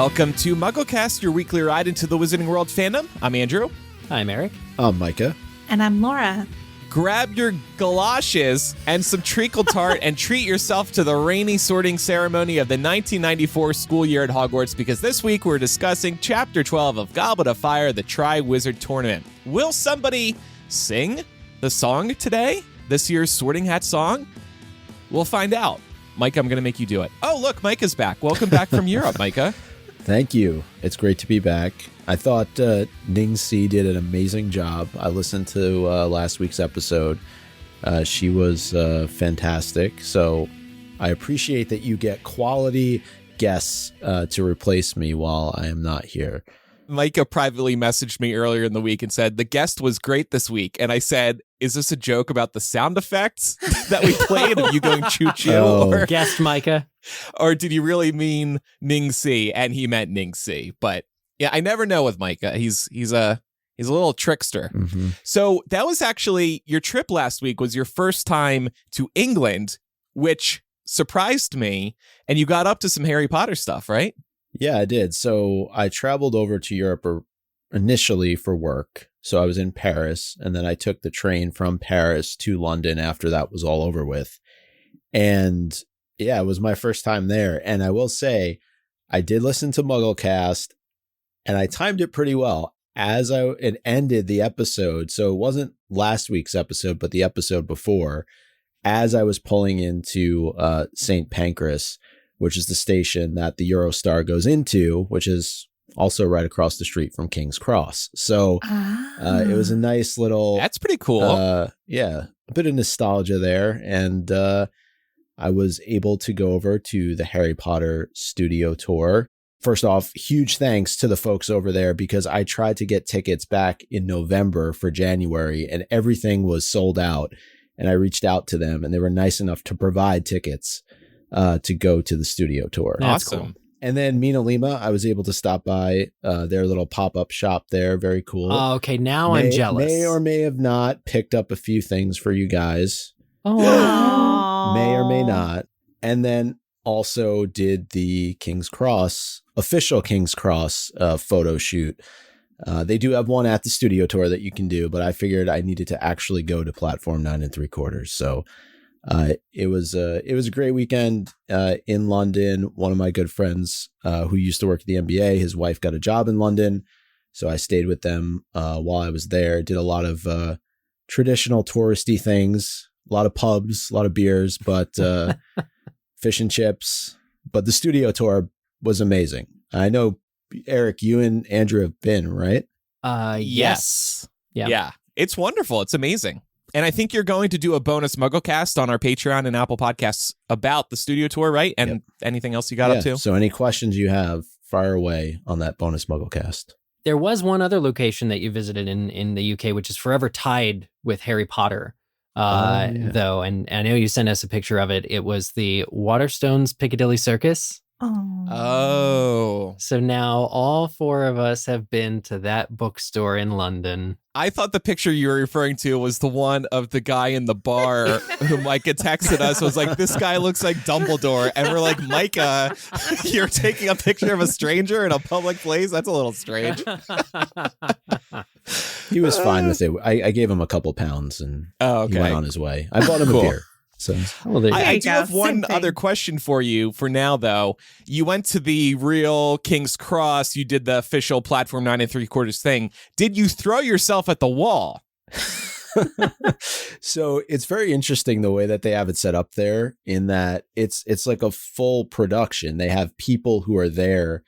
Welcome to MuggleCast, your weekly ride into the Wizarding World fandom. I'm Andrew. I'm Eric. I'm Micah. And I'm Laura. Grab your galoshes and some treacle tart and treat yourself to the rainy sorting ceremony of the 1994 school year at Hogwarts, because this week we're discussing Chapter 12 of Goblet of Fire, the Triwizard Tournament. Will somebody sing the song today? This year's Sorting Hat song? We'll find out. Micah, I'm going to make you do it. Oh, look, Micah's back. Welcome back from Europe, Micah. Thank you. It's great to be back. I thought Ning-Si did an amazing job. I listened to last week's episode. She was fantastic. So I appreciate that you get quality guests to replace me while I am not here. Micah privately messaged me earlier in the week and said, the guest was great this week. And I said, is this a joke about the sound effects that we played of you going choo-choo? Oh. Guest Micah. Or did you really mean Ning-Si? And he meant Ning-Si. But yeah, I never know with Micah. He's a little trickster. Mm-hmm. So that was actually your trip last week was your first time to England, which surprised me. And you got up to some Harry Potter stuff, right? Yeah, I did. So I traveled over to Europe initially for work. So I was in Paris, and then I took the train from Paris to London after that was all over with. And yeah, it was my first time there. And I will say, I did listen to MuggleCast, and I timed it pretty well as it ended the episode. So it wasn't last week's episode, but the episode before, as I was pulling into St. Pancras, which is the station that the Eurostar goes into, which is also right across the street from King's Cross. So it was a nice little... That's pretty cool. Yeah, a bit of nostalgia there. And I was able to go over to the Harry Potter studio tour. First off, huge thanks to the folks over there, because I tried to get tickets back in November for January and everything was sold out. And I reached out to them and they were nice enough to provide tickets to go to the studio tour. That's awesome. cool. And then Mina Lima, I was able to stop by their little pop-up shop there. Very cool. Oh, okay, now I'm jealous. May or may have not picked up a few things for you guys. Oh. May or may not. And then also did the official King's Cross photo shoot. They do have one at the studio tour that you can do, but I figured I needed to actually go to platform 9 3/4. So it was a great weekend in London. One of my good friends who used to work at the NBA, his wife got a job in London. So I stayed with them while I was there, did a lot of traditional touristy things, a lot of pubs, a lot of beers, but fish and chips. But the studio tour was amazing. I know, Eric, you and Andrew have been, right? Yes. Yeah. It's wonderful. It's amazing. And I think you're going to do a bonus MuggleCast on our Patreon and Apple Podcasts about the studio tour, right? And Yep. anything else you got up to? So any questions you have, fire away on that bonus MuggleCast. There was one other location that you visited in the UK, which is forever tied with Harry Potter, though. And I know you sent us a picture of it. It was the Waterstones Piccadilly Circus. Oh. So now all four of us have been to that bookstore in London. I thought the picture you were referring to was the one of the guy in the bar who Micah texted us, was like, this guy looks like Dumbledore. And we're like, Micah, you're taking a picture of a stranger in a public place? That's a little strange. He was fine with it. I gave him a couple pounds and he went on his way. I bought him a beer. So I do have one other question for you for now, though. You went to the real King's Cross. You did the official platform 9 3/4 thing. Did you throw yourself at the wall? So it's very interesting the way that they have it set up there, in that it's like a full production. They have people who are there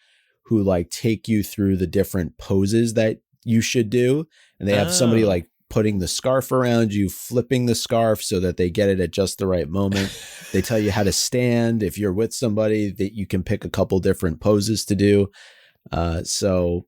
who like take you through the different poses that you should do. And they have somebody like putting the scarf around you, flipping the scarf so that they get it at just the right moment. They tell you how to stand. If you're with somebody, that you can pick a couple different poses to do. So,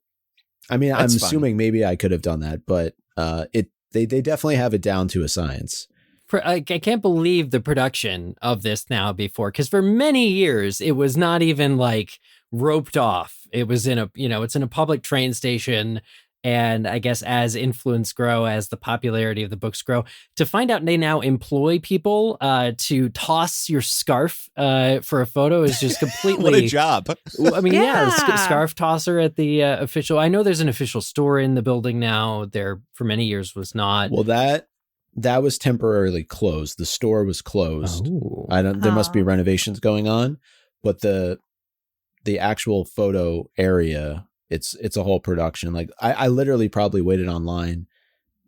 I mean, I'm assuming maybe I could have done that, but they definitely have it down to a science. I can't believe the production of this now before, because for many years it was not even like roped off. It was in it's in a public train station. And I guess as influence grow, as the popularity of the books grow, to find out they now employ people to toss your scarf for a photo is just completely... What a job. I mean, Yeah. scarf tosser at the official... I know there's an official store in the building now. There, for many years, was not. Well, that was temporarily closed. The store was closed. Oh. There must be renovations going on, but the actual photo area, it's a whole production. Like I literally probably waited online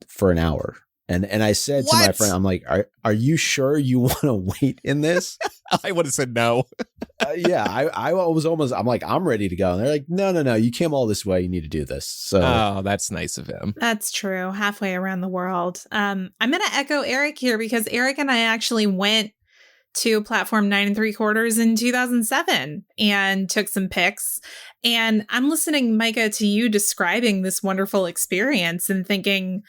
for an hour. And I said to my friend, I'm like, are you sure you want to wait in this? I would have said no. Yeah, I was almost, I'm like, I'm ready to go. And they're like, no, you came all this way. You need to do this. So, Oh, that's nice of him. That's true. Halfway around the world. I'm going to echo Eric here because Eric and I actually went to Platform 9 3/4 in 2007 and took some pics. And I'm listening, Micah, to you describing this wonderful experience and thinking,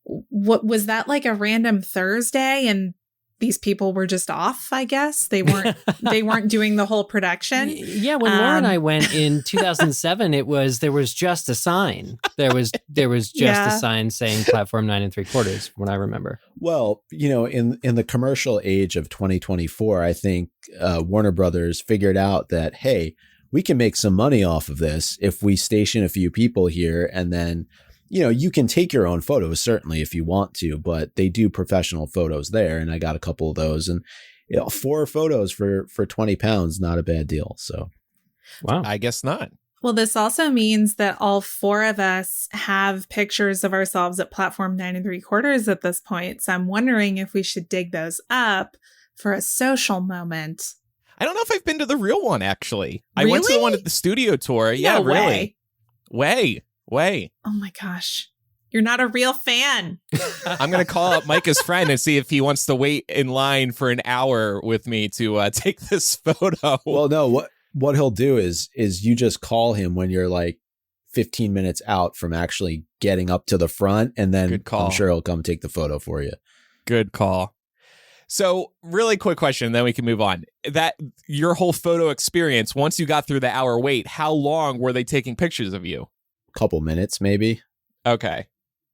what was that, like a random Thursday and these people were just off? I guess they weren't doing the whole production. Yeah, when Laura and I went in 2007, there was just a sign. There was just a sign saying Platform 9 3/4 from what I remember. well, in the commercial age of 2024, I think Warner Brothers figured out that, hey, we can make some money off of this if we station a few people here, and then you can take your own photos, certainly, if you want to, but they do professional photos there. And I got a couple of those, and 4 photos for £20, not a bad deal. So, Wow. I guess not. Well, this also means that all 4 of us have pictures of ourselves at Platform 9 3/4 at this point. So I'm wondering if we should dig those up for a social moment. I don't know if I've been to the real one, actually. I went to the Really? one at the studio tour. Yeah, No really. way. Way. Oh my gosh. You're not a real fan. I'm going to call up Micah's friend and see if he wants to wait in line for an hour with me to take this photo. well, no, what he'll do is you just call him when you're like 15 minutes out from actually getting up to the front, and then Good call. I'm sure he'll come take the photo for you. Good call. So, really quick question, then we can move on. That your whole photo experience, once you got through the hour wait, how long were they taking pictures of you? Couple minutes, maybe. Okay.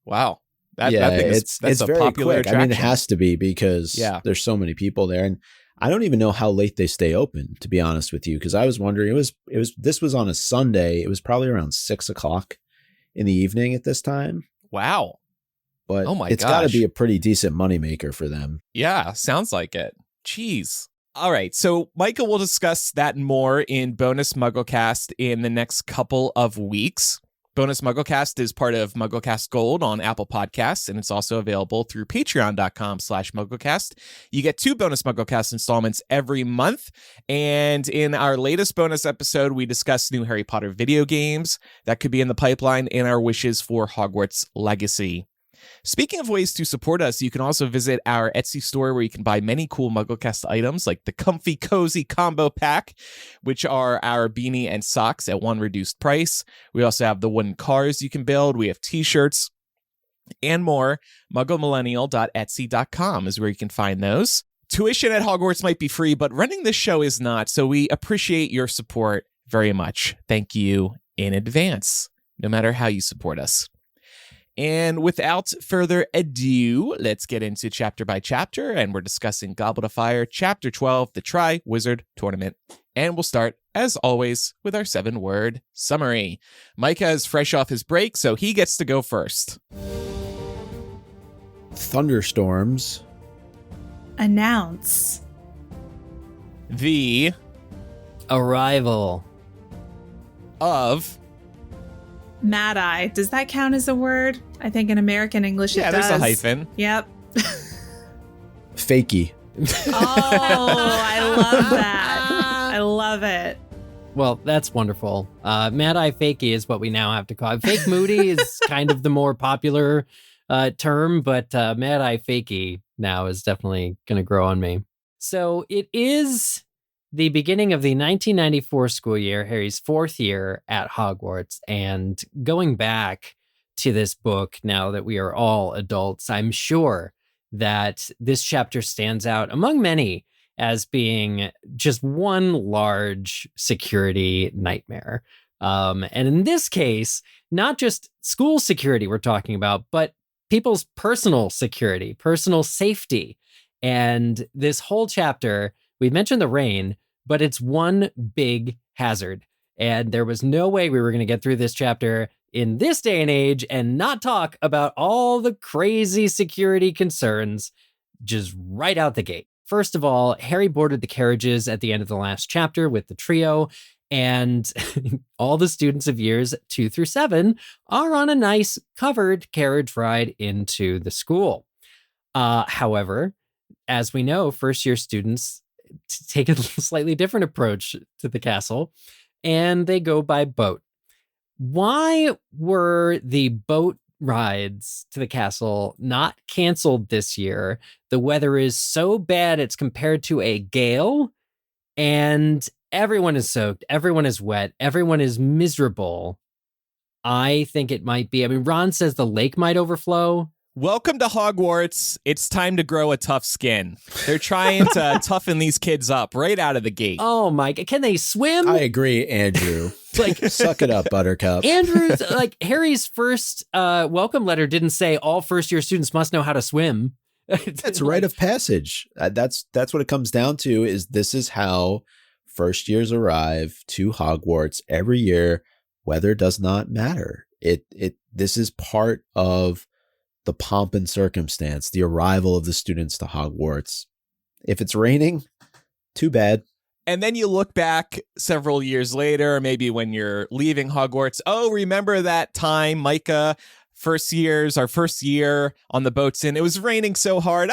Wow. That thing it's a very popular quick. attraction. I mean, it has to be because there's so many people there, and I don't even know how late they stay open, to be honest with you, because I was wondering. This was on a Sunday. It was probably around 6:00 in the evening at this time. Wow. But Oh my it's got to gosh. be a pretty decent moneymaker for them. Yeah, sounds like it. Jeez. All right, so Micah will discuss that more in Bonus MuggleCast in the next couple of weeks. Bonus MuggleCast is part of MuggleCast Gold on Apple Podcasts, and it's also available through patreon.com/MuggleCast. You get 2 Bonus MuggleCast installments every month, and in our latest bonus episode, we discuss new Harry Potter video games that could be in the pipeline and our wishes for Hogwarts Legacy. Speaking of ways to support us, you can also visit our Etsy store where you can buy many cool MuggleCast items like the Comfy Cozy Combo Pack, which are our beanie and socks at one reduced price. We also have the wooden cars you can build. We have t-shirts and more. MuggleMillennial.etsy.com is where you can find those. Tuition at Hogwarts might be free, but running this show is not, so we appreciate your support very much. Thank you in advance, no matter how you support us. And without further ado, let's get into chapter by chapter, and we're discussing Goblet of Fire, Chapter 12, the Triwizard Tournament. And we'll start, as always, with our 7-word summary. Micah is fresh off his break, so he gets to go first. Thunderstorms. Announce. The Arrival. of Mad-Eye. Does that count as a word? I think in American English it does. there's a hyphen. Yep. Fakey. Oh, I love that. I love it. Well, that's wonderful. Mad-Eye Fakey is what we now have to call it. Fake Moody is kind of the more popular term, but Mad-Eye Fakey now is definitely going to grow on me. So it is the beginning of the 1994 school year, Harry's 4th year at Hogwarts. And going back to this book now that we are all adults, I'm sure that this chapter stands out among many as being just one large security nightmare. And in this case, not just school security we're talking about, but people's personal security, personal safety. And this whole chapter, we mentioned the rain, but it's one big hazard. And there was no way we were going to get through this chapter in this day and age and not talk about all the crazy security concerns just right out the gate. First of all, Harry boarded the carriages at the end of the last chapter with the trio, and all the students of years 2 through 7 are on a nice covered carriage ride into the school. However, as we know, first-year students take a slightly different approach to the castle, and they go by boat. Why were the boat rides to the castle not canceled this year? The weather is so bad it's compared to a gale, and everyone is soaked, everyone is wet, everyone is miserable. I think it might be, Ron says the lake might overflow. Welcome to Hogwarts. It's time to grow a tough skin. They're trying to toughen these kids up right out of the gate. Oh my, can they swim? I agree, Andrew. Suck it up, Buttercup. Andrew's, Harry's first welcome letter didn't say all first-year students must know how to swim. That's a rite of passage. That's what it comes down to, is this is how first years arrive to Hogwarts every year. Weather does not matter. This is part of the pomp and circumstance, the arrival of the students to Hogwarts. If it's raining, too bad. And then you look back several years later, maybe when you're leaving Hogwarts. Oh, remember that time, Micah, our first year on the boats in. It was raining so hard.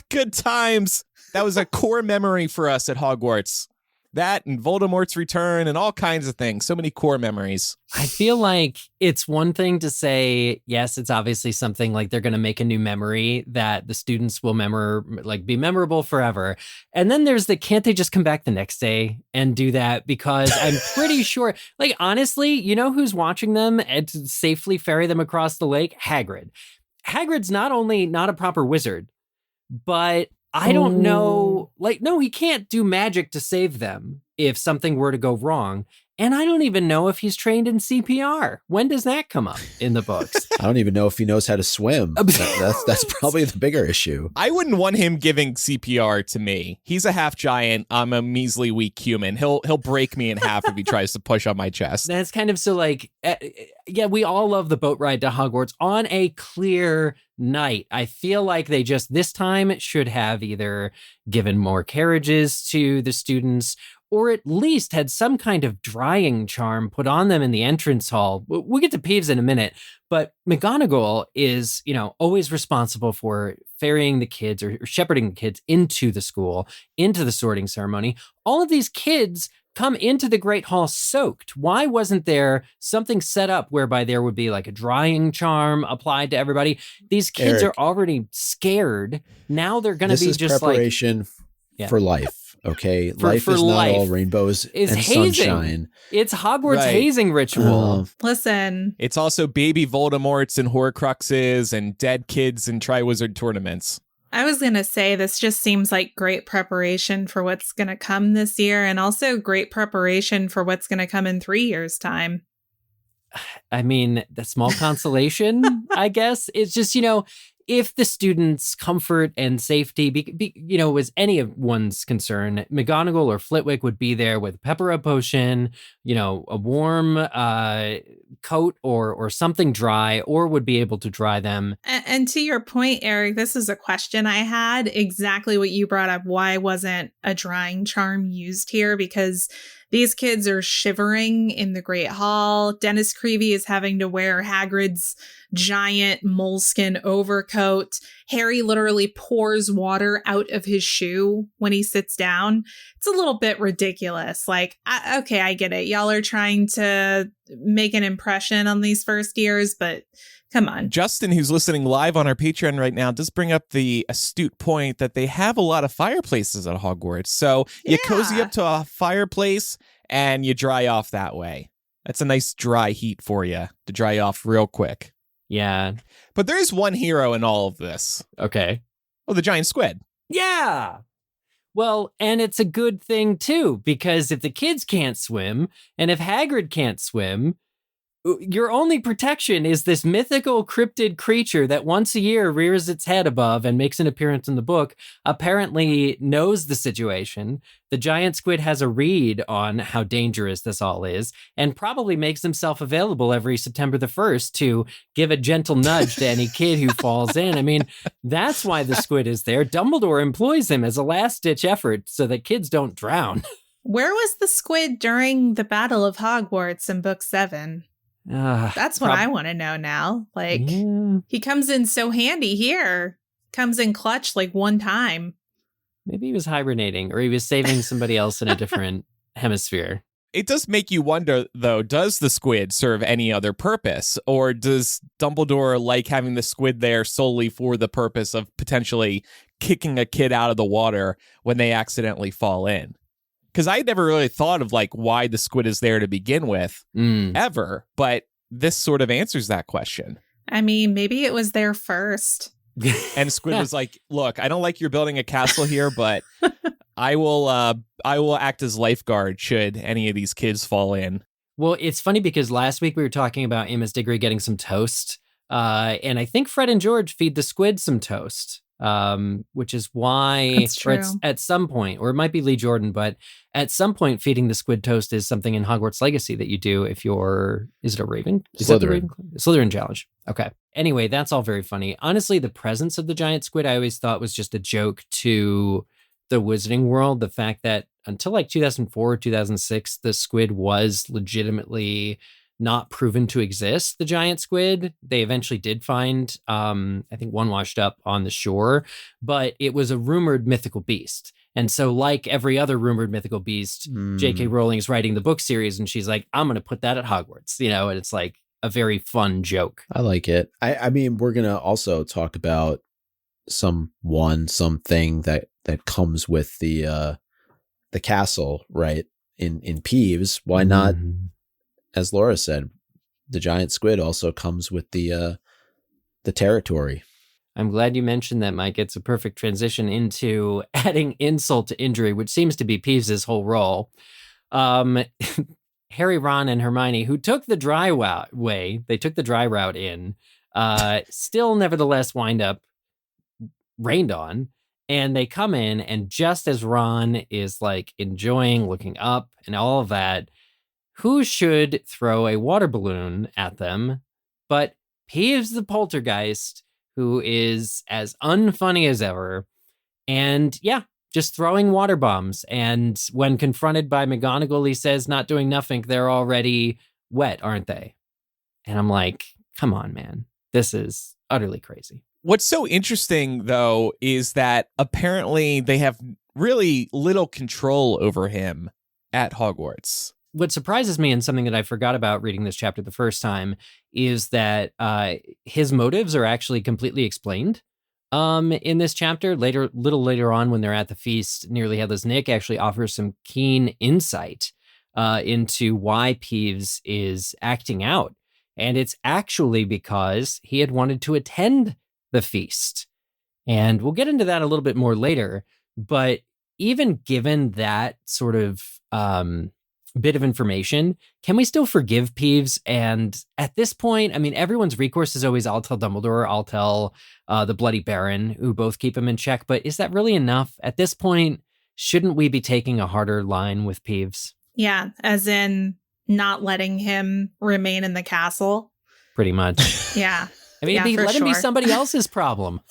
Good times. That was a core memory for us at Hogwarts. That and Voldemort's return and all kinds of things. So many core memories. I feel like it's one thing to say, yes, it's obviously something like they're going to make a new memory that the students will be memorable forever. And then there's can't they just come back the next day and do that? Because I'm pretty sure, honestly, you know who's watching them and to safely ferry them across the lake? Hagrid. Hagrid's not only not a proper wizard, but I don't know, no, he can't do magic to save them if something were to go wrong. And I don't even know if he's trained in CPR. When does that come up in the books? I don't even know if he knows how to swim. That's probably the bigger issue. I wouldn't want him giving CPR to me. He's a half giant. I'm a measly, weak human. He'll break me in half if he tries to push on my chest. That's kind of we all love the boat ride to Hogwarts on a clear night. I feel like they just this time should have either given more carriages to the students or at least had some kind of drying charm put on them in the entrance hall. We'll get to Peeves in a minute, but McGonagall is, always responsible for ferrying the kids or shepherding the kids into the school, into the sorting ceremony. All of these kids come into the Great Hall soaked. Why wasn't there something set up whereby there would be a drying charm applied to everybody? These kids are already scared. Now they're going to be just preparation for life. Okay, life is not all rainbows and hazing. Sunshine. It's Hogwarts hazing ritual. Listen. It's also baby Voldemorts and Horcruxes and dead kids and Triwizard tournaments. I was going to say, this just seems like great preparation for what's going to come this year, and also great preparation for what's going to come in 3 years' time. The small consolation, I guess, it's just, if the students' comfort and safety, was anyone's concern, McGonagall or Flitwick would be there with a pepper up potion, a warm coat or something dry, or would be able to dry them. And to your point, Eric, this is a question I had, exactly what you brought up. Why wasn't a drying charm used here? Because these kids are shivering in the Great Hall. Dennis Creevey is having to wear Hagrid's giant moleskin overcoat. Harry literally pours water out of his shoe when he sits down. It's a little bit ridiculous. Okay, I get it. Y'all are trying to make an impression on these first years, but come on. Justin, who's listening live on our Patreon right now, does bring up the astute point that they have a lot of fireplaces at Hogwarts. So you cozy up to a fireplace and you dry off that way. That's a nice dry heat for you to dry off real quick. Yeah. But there is one hero in all of this. Okay. Oh, the Giant Squid. Yeah. Well, and it's a good thing too, because if the kids can't swim and if Hagrid can't swim, your only protection is this mythical cryptid creature that once a year rears its head above and makes an appearance in the book, apparently knows the situation. The giant squid has a read on how dangerous this all is and probably makes himself available every September the 1st to give a gentle nudge to any kid who falls in. I mean, that's why the squid is there. Dumbledore employs him as a last-ditch effort so that kids don't drown. Where was the squid during the Battle of Hogwarts in Book 7? That's what I want to know now. Like, he comes in so handy here. Comes in clutch like one time. Maybe he was hibernating or he was saving somebody else in a different hemisphere. It does make you wonder, though, does the squid serve any other purpose? Or does Dumbledore like having the squid there solely for the purpose of potentially kicking a kid out of the water when they accidentally fall in? Because I never really thought of like why the squid is there to begin with, ever. But this sort of answers that question. I mean, maybe it was there first. And Squid was like, "Look, I don't like you're building a castle here, but I will act as lifeguard should any of these kids fall in." Well, it's funny because last week we were talking about Amos Diggory getting some toast, and I think Fred and George feed the squid some toast. Which is why at some point, or it might be Lee Jordan, but at some point feeding the squid toast is something in Hogwarts Legacy that you do if you're, is it a Raven? Is that the Ravenclaw? Slytherin challenge. Okay. Anyway, that's all very funny. Honestly, the presence of the giant squid I always thought was just a joke to the Wizarding world. The fact that until like 2004, 2006, the squid was legitimately not proven to exist, the giant squid. They eventually did find, I think one washed up on the shore, but it was a rumored mythical beast. And so like every other rumored mythical beast, J.K. Rowling is writing the book series and she's like, I'm going to put that at Hogwarts, you know, and it's like a very fun joke. I like it. I mean, we're going to also talk about something that comes with the castle, right? In Peeves. Why not? As Laura said, the giant squid also comes with the territory. I'm glad you mentioned that, Mike. It's a perfect transition into adding insult to injury, which seems to be Peeves' whole role. Harry, Ron, and Hermione, who took the dry route in, still nevertheless wind up rained on. And they come in, and just as Ron is like enjoying looking up and all of that, who should throw a water balloon at them but Peeves the poltergeist, who is as unfunny as ever, and just throwing water bombs. And when confronted by McGonagall, he says, not doing nothing, they're already wet, aren't they? And I'm like, come on, man. This is utterly crazy. What's so interesting, though, is that apparently they have really little control over him at Hogwarts. What surprises me, and something that I forgot about reading this chapter the first time, is that his motives are actually completely explained in this chapter. Little later on, when they're at the feast, Nearly Headless Nick actually offers some keen insight into why Peeves is acting out. And it's actually because he had wanted to attend the feast. And we'll get into that a little bit more later. But even given that sort of bit of information, can we still forgive Peeves? And at this point, I mean, everyone's recourse is always, I'll tell Dumbledore, I'll tell the Bloody Baron, who both keep him in check. But is that really enough? At this point, shouldn't we be taking a harder line with Peeves? Yeah, as in not letting him remain in the castle. Pretty much. Yeah. I mean, let him be somebody else's problem.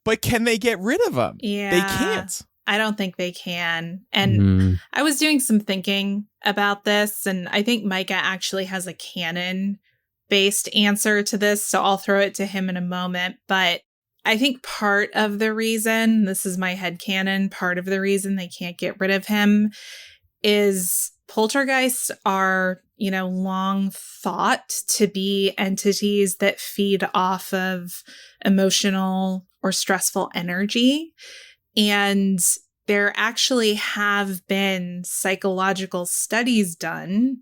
But can they get rid of him? Yeah. They can't. I don't think they can. And I was doing some thinking about this, and I think Micah actually has a canon-based answer to this, so I'll throw it to him in a moment. But I think part of the reason, this is my headcanon, part of the reason they can't get rid of him is poltergeists are, long thought to be entities that feed off of emotional or stressful energy. And there actually have been psychological studies done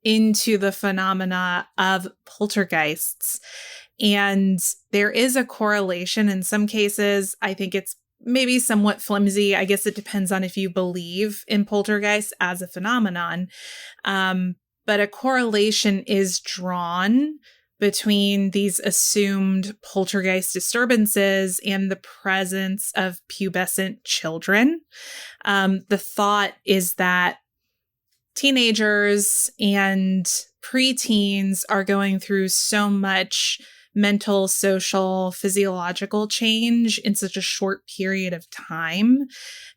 into the phenomena of poltergeists. And there is a correlation in some cases. I think it's maybe somewhat flimsy. I guess it depends on if you believe in poltergeist as a phenomenon. But a correlation is drawn between these assumed poltergeist disturbances and the presence of pubescent children. The thought is that teenagers and preteens are going through so much mental, social, physiological change in such a short period of time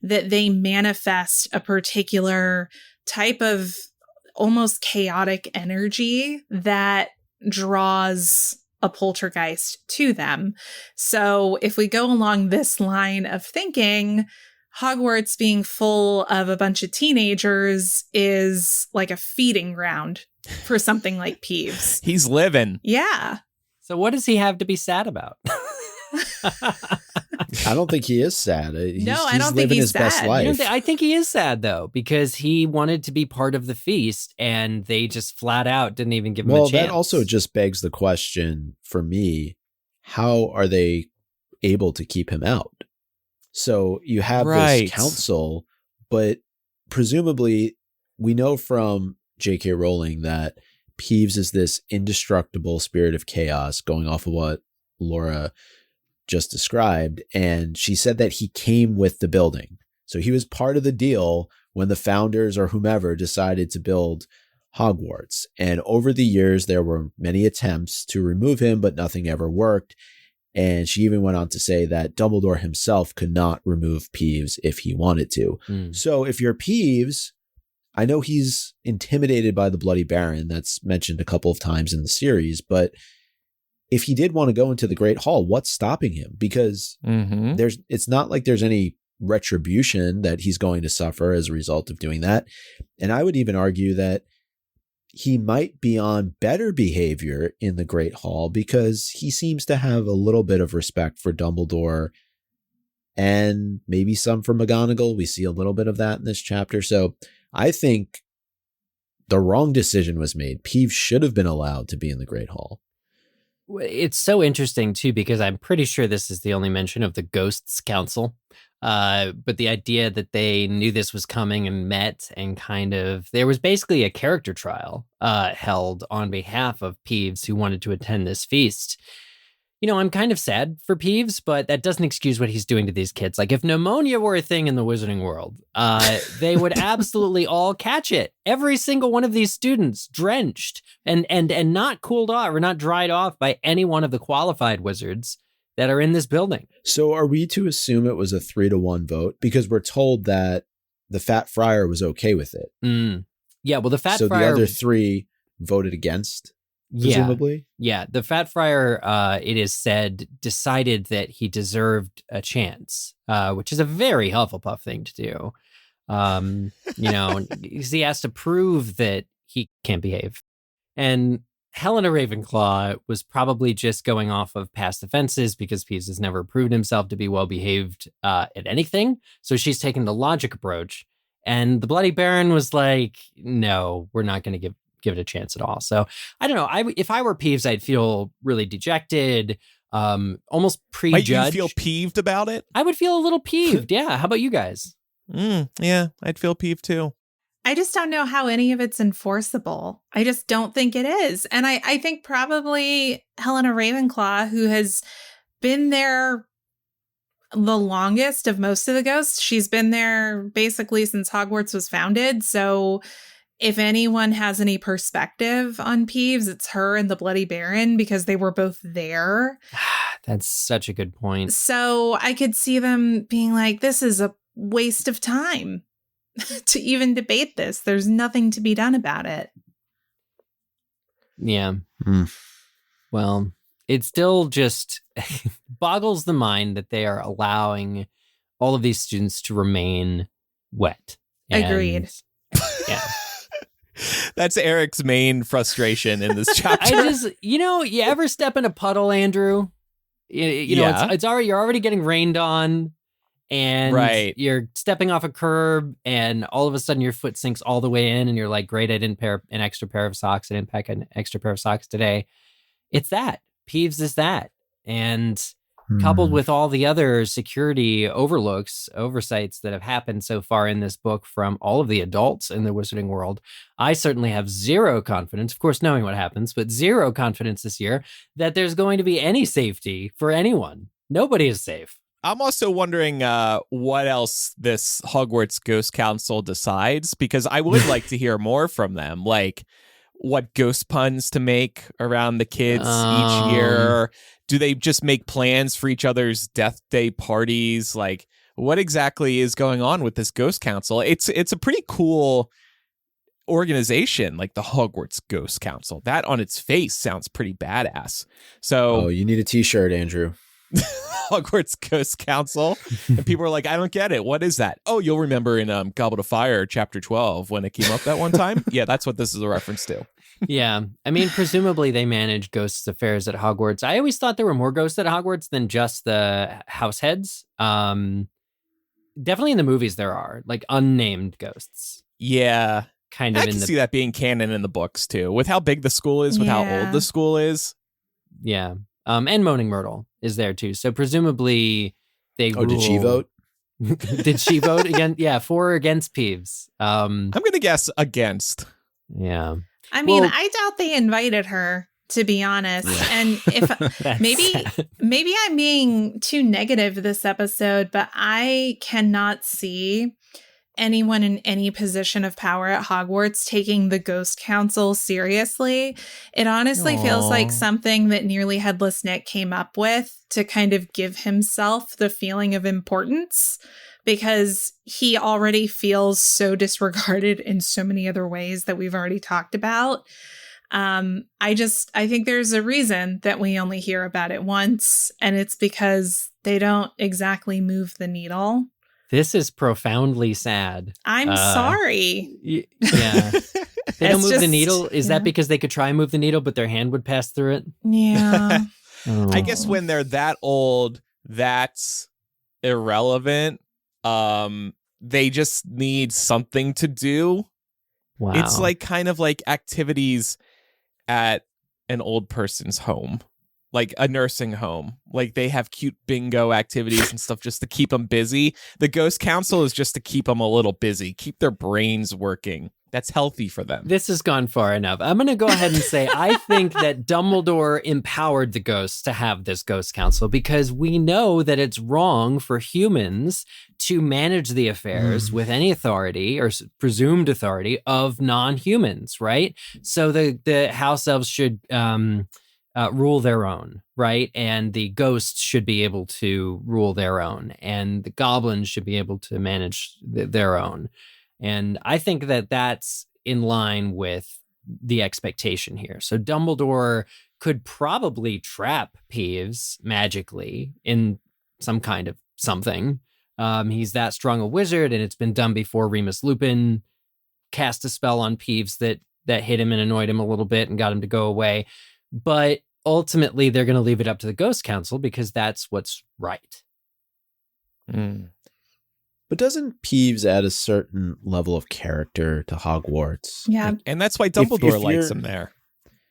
that they manifest a particular type of almost chaotic energy that draws a poltergeist to them. So if we go along this line of thinking, Hogwarts being full of a bunch of teenagers is like a feeding ground for something like Peeves. He's living. Yeah. So what does he have to be sad about? I don't think he is sad. He's I don't think living he's his best sad. life. I think he is sad, though, because he wanted to be part of the feast and they just flat out didn't even give him a chance. Well, that also just begs the question for me, how are they able to keep him out? So you have this council, but presumably we know from J.K. Rowling that Peeves is this indestructible spirit of chaos, going off of what Laura just described. And she said that he came with the building. So he was part of the deal when the founders or whomever decided to build Hogwarts. And over the years, there were many attempts to remove him, but nothing ever worked. And she even went on to say that Dumbledore himself could not remove Peeves if he wanted to. So if you're Peeves, I know he's intimidated by the Bloody Baron. That's mentioned a couple of times in the series, but if he did want to go into the Great Hall, what's stopping him? Because it's not like there's any retribution that he's going to suffer as a result of doing that. And I would even argue that he might be on better behavior in the Great Hall because he seems to have a little bit of respect for Dumbledore and maybe some for McGonagall. We see a little bit of that in this chapter. So I think the wrong decision was made. Peeves should have been allowed to be in the Great Hall. It's so interesting, too, because I'm pretty sure this is the only mention of the Ghosts Council. But the idea that they knew this was coming and met and there was basically a character trial held on behalf of Peeves who wanted to attend this feast. You know, I'm kind of sad for Peeves, but that doesn't excuse what he's doing to these kids. Like, if pneumonia were a thing in the wizarding world, they would absolutely all catch it. Every single one of these students drenched and not cooled off or not dried off by any one of the qualified wizards that are in this building. So are we to assume it was a 3-1 vote? Because we're told that the Fat Friar was okay with it. Yeah, well, the Fat Friar... So the other 3 voted against? Presumably? Yeah. The Fat Friar, it is said, decided that he deserved a chance, which is a very Hufflepuff thing to do. You know, he has to prove that he can't behave. And Helena Ravenclaw was probably just going off of past offenses because Peeves has never proved himself to be well-behaved at anything. So she's taken the logic approach. And the Bloody Baron was like, no, we're not going to give it a chance at all. So I don't know. If I were Peeves, I'd feel really dejected, almost prejudged. Might you feel peeved about it? I would feel a little peeved. Yeah. How about you guys? Yeah, I'd feel peeved too. I just don't know how any of it's enforceable. I just don't think it is. And I think probably Helena Ravenclaw, who has been there the longest of most of the ghosts, she's been there basically since Hogwarts was founded. So if anyone has any perspective on Peeves, it's her and the Bloody Baron because they were both there. That's such a good point. So I could see them being like, this is a waste of time to even debate this. There's nothing to be done about it. Yeah. Well, it still just boggles the mind that they are allowing all of these students to remain wet. Agreed. Yeah. That's Eric's main frustration in this chapter. You ever step in a puddle, Andrew? You know, it's already, you're already getting rained on. And you're stepping off a curb and all of a sudden your foot sinks all the way in and you're like, great, I didn't pair an extra pair of socks. I didn't pack an extra pair of socks today. It's that. Peeves is that. And coupled with all the other security oversights that have happened so far in this book from all of the adults in the wizarding world, I certainly have zero confidence, of course, knowing what happens, but zero confidence this year that there's going to be any safety for anyone. Nobody is safe. I'm also wondering what else this Hogwarts Ghost Council decides, because I would like to hear more from them, like what ghost puns to make around the kids each year. Do they just make plans for each other's death day parties? Like, what exactly is going on with this Ghost Council? It's a pretty cool organization, like the Hogwarts Ghost Council. That on its face sounds pretty badass. So, you need a t-shirt, Andrew. Hogwarts Ghost Council. And people are like, I don't get it. What is that? Oh, you'll remember in Goblet of Fire Chapter 12 when it came up that one time. Yeah, that's what this is a reference to. Yeah. I mean, presumably they manage ghosts' affairs at Hogwarts. I always thought there were more ghosts at Hogwarts than just the house heads. Definitely in the movies there are, like, unnamed ghosts. Yeah. Kind of I can see that being canon in the books, too. With how big the school is, with how old the school is. Yeah. And Moaning Myrtle is there, too. So presumably they rule... did she vote? Did she vote again? Yeah, for or against Peeves? I'm going to guess against. Yeah. I mean, I doubt they invited her, to be honest. And if maybe I'm being too negative this episode, but I cannot see anyone in any position of power at Hogwarts taking the Ghost Council seriously. It honestly feels like something that Nearly Headless Nick came up with to kind of give himself the feeling of importance, because he already feels so disregarded in so many other ways that we've already talked about. I think there's a reason that we only hear about it once, and it's because they don't exactly move the needle. This is profoundly sad. I'm sorry. Yeah. They don't move the needle. Is that because they could try and move the needle, but their hand would pass through it? Yeah. I guess when they're that old, that's irrelevant. They just need something to do. Wow. It's like kind of like activities at an old person's home, like a nursing home. Like they have cute bingo activities and stuff just to keep them busy. The Ghost Council is just to keep them a little busy, keep their brains working. That's healthy for them. This has gone far enough. I'm going to go ahead and say I think that Dumbledore empowered the ghosts to have this Ghost Council, because we know that it's wrong for humans to manage the affairs with any authority or presumed authority of non-humans, right? So the house elves should rule their own, right? And the ghosts should be able to rule their own, and the goblins should be able to manage their own. And I think that that's in line with the expectation here. So Dumbledore could probably trap Peeves magically in some kind of something. He's that strong a wizard, and it's been done before. Remus Lupin cast a spell on Peeves that hit him and annoyed him a little bit and got him to go away. But ultimately, they're going to leave it up to the Ghost Council because that's what's right. But doesn't Peeves add a certain level of character to Hogwarts? Yeah. And that's why Dumbledore likes him there.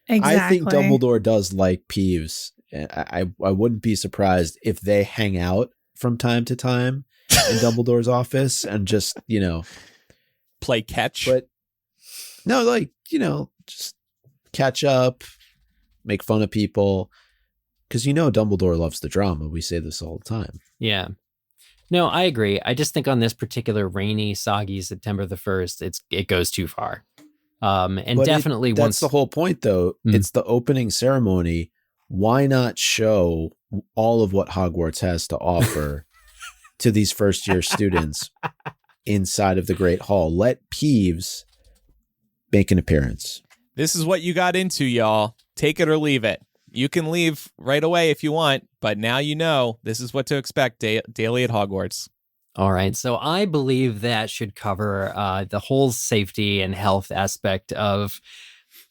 Exactly. I think Dumbledore does like Peeves. I wouldn't be surprised if they hang out from time to time in Dumbledore's office and just, play catch. But no, just catch up, make fun of people. Because Dumbledore loves the drama. We say this all the time. Yeah. No, I agree. I just think on this particular rainy, soggy September the 1st, it goes too far. And definitely that's the whole point, though. It's the opening ceremony. Why not show all of what Hogwarts has to offer to these first-year students inside of the Great Hall? Let Peeves make an appearance. This is what you got into, y'all. Take it or leave it. You can leave right away if you want, but now this is what to expect daily at Hogwarts. All right, so I believe that should cover the whole safety and health aspect of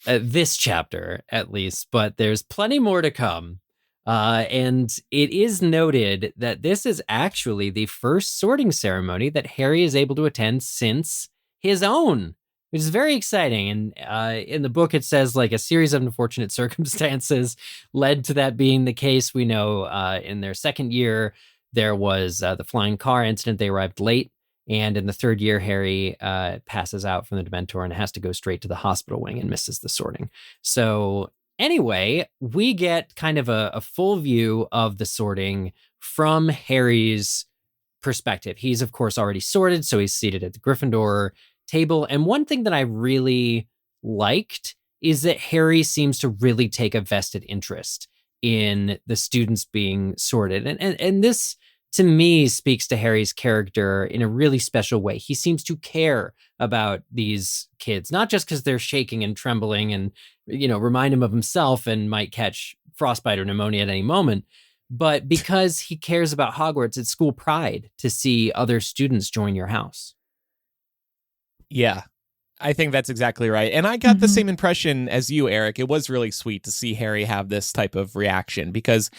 this chapter, at least, but there's plenty more to come. And it is noted that this is actually the first sorting ceremony that Harry is able to attend since his own which is very exciting. And in the book, it says like a series of unfortunate circumstances led to that being the case. We know in their second year, there was the flying car incident. They arrived late. And in the third year, Harry passes out from the Dementor and has to go straight to the hospital wing and misses the sorting. So anyway, we get kind of a full view of the sorting from Harry's perspective. He's, of course, already sorted, so he's seated at the Gryffindor table. And one thing that I really liked is that Harry seems to really take a vested interest in the students being sorted. And this, to me, speaks to Harry's character in a really special way. He seems to care about these kids, not just because they're shaking and trembling and, remind him of himself and might catch frostbite or pneumonia at any moment, but because he cares about Hogwarts. It's school pride to see other students join your house. Yeah, I think that's exactly right. And I got the same impression as you, Eric. It was really sweet to see Harry have this type of reaction because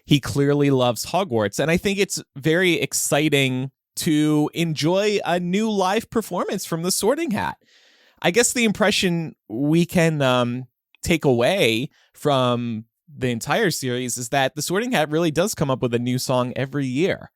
he clearly loves Hogwarts. And I think it's very exciting to enjoy a new live performance from the Sorting Hat. I guess the impression we can take away from the entire series is that the Sorting Hat really does come up with a new song every year.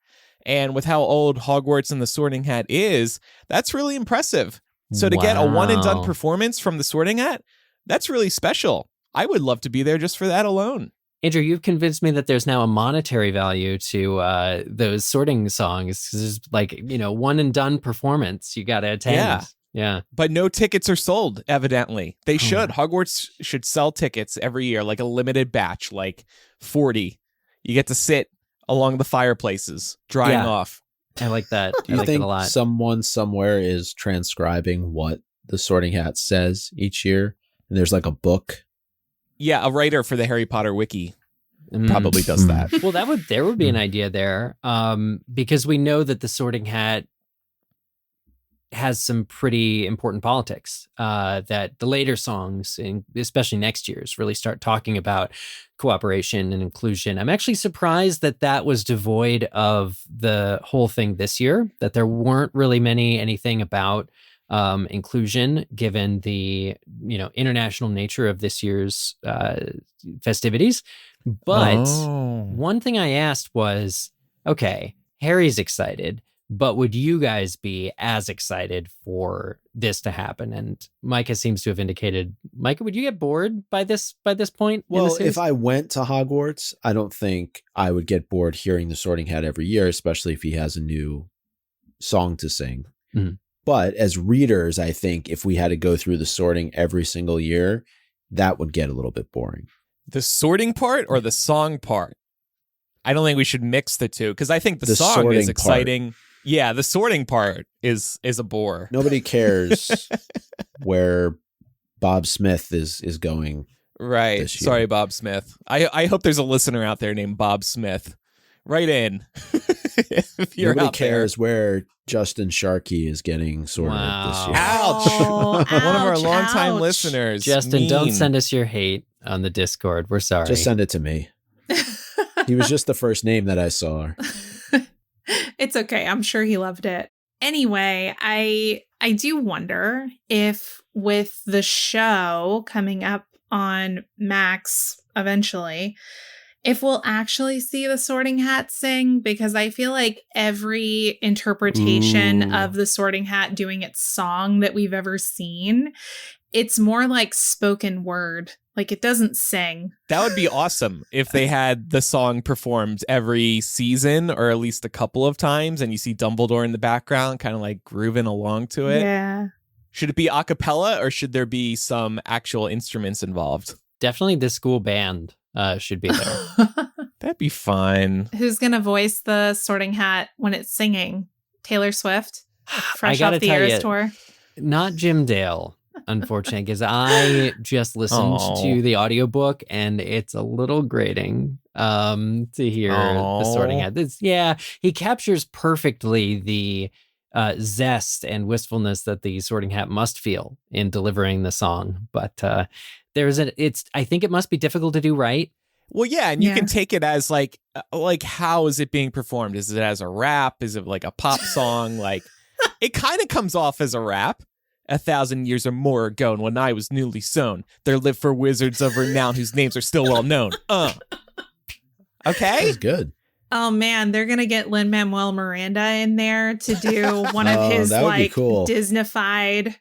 And with how old Hogwarts and the Sorting Hat is, that's really impressive. So to get a one and done performance from the Sorting Hat, that's really special. I would love to be there just for that alone. Andrew, you've convinced me that there's now a monetary value to those sorting songs. There's like, one and done performance you got to attend. Yeah. But no tickets are sold, evidently. They should. Hogwarts should sell tickets every year, like a limited batch, like 40. You get to sit along the fireplaces, drying off. I like that. Do you think someone somewhere is transcribing what the Sorting Hat says each year? And there's like a book? Yeah, a writer for the Harry Potter wiki probably does that. Well, there would be an idea there, because we know that the Sorting Hat has some pretty important politics, that the later songs, especially next year's, really start talking about cooperation and inclusion. I'm actually surprised that was devoid of the whole thing this year, that there weren't really anything about inclusion, given the international nature of this year's festivities. But one thing I asked was, okay, Harry's excited, but would you guys be as excited for this to happen? And Micah seems to have indicated, Micah, would you get bored by this point? Well, if I went to Hogwarts, I don't think I would get bored hearing the Sorting Hat every year, especially if he has a new song to sing. Mm-hmm. But as readers, I think if we had to go through the sorting every single year, that would get a little bit boring. The sorting part or the song part? I don't think we should mix the two, because I think the song is exciting. Part. Yeah, the sorting part is a bore. Nobody cares where Bob Smith is going. Right. Sorry, Bob Smith. I hope there's a listener out there named Bob Smith. Write in. If you're Nobody out cares there. Where Justin Sharkey is getting sorted this year. Ouch. One of our longtime listeners. Justin, don't send us your hate on the Discord. We're sorry. Just send it to me. He was just the first name that I saw. It's okay. I'm sure he loved it. Anyway, I do wonder if with the show coming up on Max eventually, if we'll actually see the Sorting Hat sing, because I feel like every interpretation of the Sorting Hat doing its song that we've ever seen, it's more like spoken word. Like, it doesn't sing. That would be awesome if they had the song performed every season, or at least a couple of times, and you see Dumbledore in the background kind of like grooving along to it. Yeah. Should it be a cappella, or should there be some actual instruments involved? Definitely the school band should be there. That'd be fun. Who's going to voice the Sorting Hat when it's singing? Taylor Swift? Fresh off the Eras tour? Not Jim Dale. Unfortunately, because I just listened to the audiobook and it's a little grating to hear the Sorting Hat. He captures perfectly the zest and wistfulness that the Sorting Hat must feel in delivering the song. But I think it must be difficult to do right. Well, yeah, and you can take it as like how is it being performed? Is it as a rap? Is it like a pop song? Like, it kind of comes off as a rap. 1,000 years or more ago, and when I was newly sown, there lived 4 wizards of renown whose names are still well known. Okay? That's good. Oh man, they're gonna get Lin-Manuel Miranda in there to do one of his that would be cool. Disneyfied,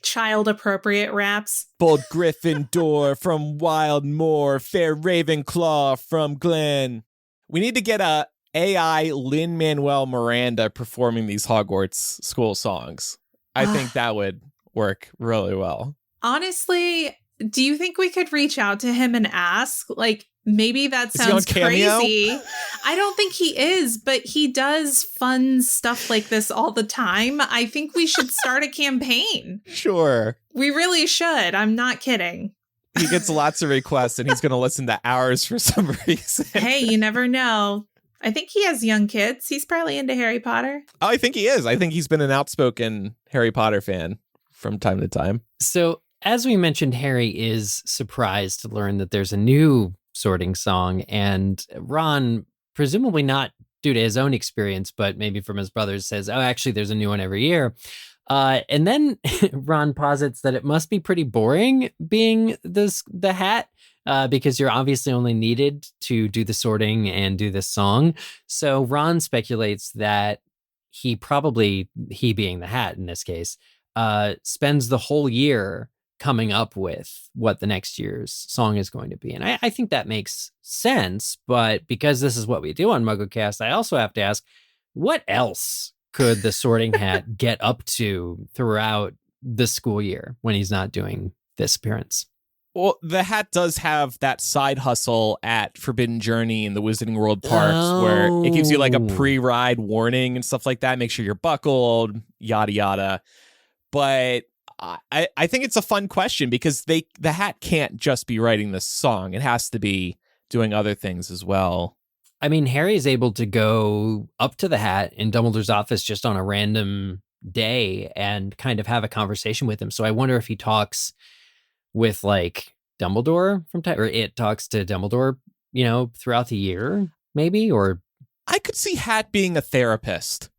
child-appropriate raps. Bold Gryffindor from Wild Moor, fair Ravenclaw from Glen. We need to get a AI Lin-Manuel Miranda performing these Hogwarts school songs. I think that would work really well. Honestly, do you think we could reach out to him and ask? Like, maybe that sounds crazy. I don't think he is, but he does fun stuff like this all the time. I think we should start a campaign. Sure. We really should. I'm not kidding. He gets lots of requests and he's going to listen to ours for some reason. Hey, you never know. I think he has young kids. He's probably into Harry Potter. Oh, I think he is. I think he's been an outspoken Harry Potter fan from time to time. So, as we mentioned, Harry is surprised to learn that there's a new sorting song, and Ron, presumably not due to his own experience, but maybe from his brothers, says, oh, actually, there's a new one every year. And then Ron posits that it must be pretty boring being the hat, because you're obviously only needed to do the sorting and do this song. So Ron speculates that he being the hat in this case, spends the whole year coming up with what the next year's song is going to be. And I think that makes sense, but because this is what we do on MuggleCast, I also have to ask, what else could the sorting hat get up to throughout the school year when he's not doing this appearance? Well, the hat does have that side hustle at Forbidden Journey in the Wizarding World parks where it gives you like a pre-ride warning and stuff like that. Make sure you're buckled, yada, yada. But I think it's a fun question because the hat can't just be writing this song. It has to be doing other things as well. I mean, Harry is able to go up to the hat in Dumbledore's office just on a random day and kind of have a conversation with him. So I wonder if he talks with like Dumbledore from time, or it talks to Dumbledore, throughout the year, maybe, or I could see Hat being a therapist.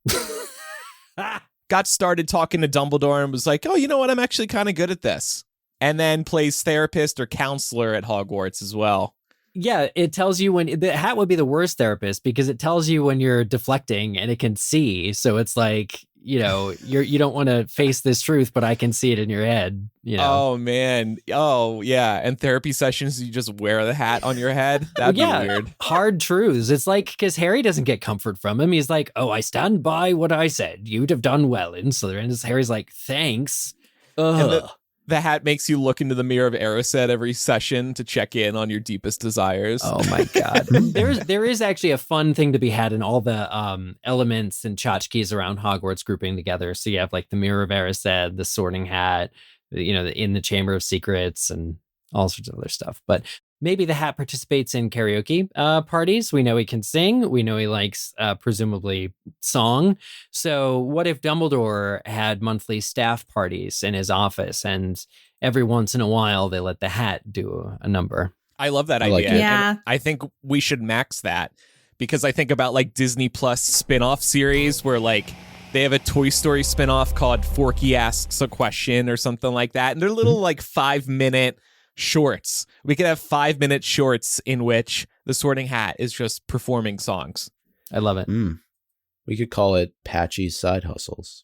Got started talking to Dumbledore and was like, oh, you know what? I'm actually kind of good at this. And then plays therapist or counselor at Hogwarts as well. Yeah, it tells you when the hat would be the worst therapist because it tells you when you're deflecting and it can see. So it's like, you don't want to face this truth, but I can see it in your head. Oh man. Oh yeah. And therapy sessions, you just wear the hat on your head. That'd be weird. Hard truths. It's like, because Harry doesn't get comfort from him. He's like, oh, I stand by what I said. You'd have done well in Slytherin. And Harry's like, thanks. And the hat makes you look into the mirror of Erised every session to check in on your deepest desires. Oh my God. There is actually a fun thing to be had in all the elements and tchotchkes around Hogwarts grouping together. So you have like the mirror of Erised, the sorting hat, in the Chamber of Secrets and all sorts of other stuff. But maybe the hat participates in karaoke parties. We know he can sing. We know he likes presumably song. So what if Dumbledore had monthly staff parties in his office and every once in a while they let the hat do a number? I love that idea. Yeah. And I think we should max that because I think about like Disney Plus spin-off series where like they have a Toy Story spin-off called Forky Asks a Question or something like that. And they're little like 5-minute shorts. We could have 5-minute shorts in which the Sorting Hat is just performing songs. I love it. We could call it Patchy's Side Hustles.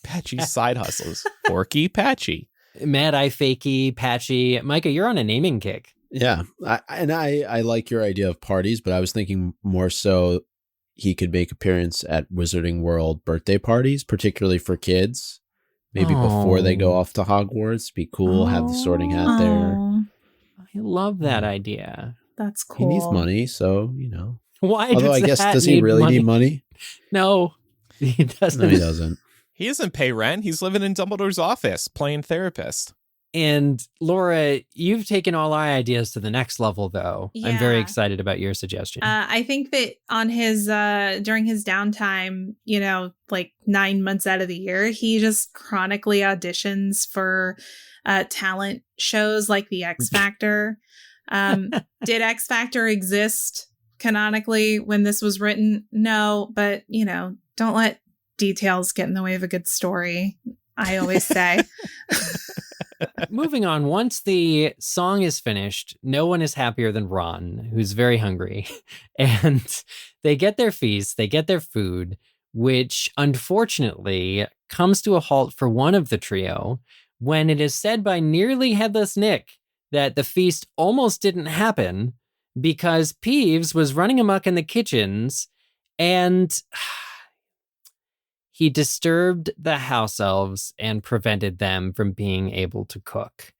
Patchy's Side Hustles. Forky Patchy. Mad-Eye Fakey, Patchy. Micah, you're on a naming kick. Yeah. I like your idea of parties, but I was thinking more so he could make appearance at Wizarding World birthday parties, particularly for kids. Maybe before they go off to Hogwarts. Be cool. Have the Sorting Hat there. I love that idea. That's cool. He needs money, so, Why Although I guess, does he really need money? No, he doesn't. No, he doesn't. He doesn't pay rent. He's living in Dumbledore's office playing therapist. And Laura, you've taken all our ideas to the next level, though. Yeah. I'm very excited about your suggestion. I think that on his during his downtime, like 9 months out of the year, he just chronically auditions for talent shows like the X Factor. Did X Factor exist canonically when this was written? No, but don't let details get in the way of a good story. I always say. Moving on, once the song is finished, no one is happier than Ron, who's very hungry. And they get their feast, they get their food, which unfortunately comes to a halt for one of the trio when it is said by nearly headless Nick that the feast almost didn't happen because Peeves was running amok in the kitchens and he disturbed the house elves and prevented them from being able to cook.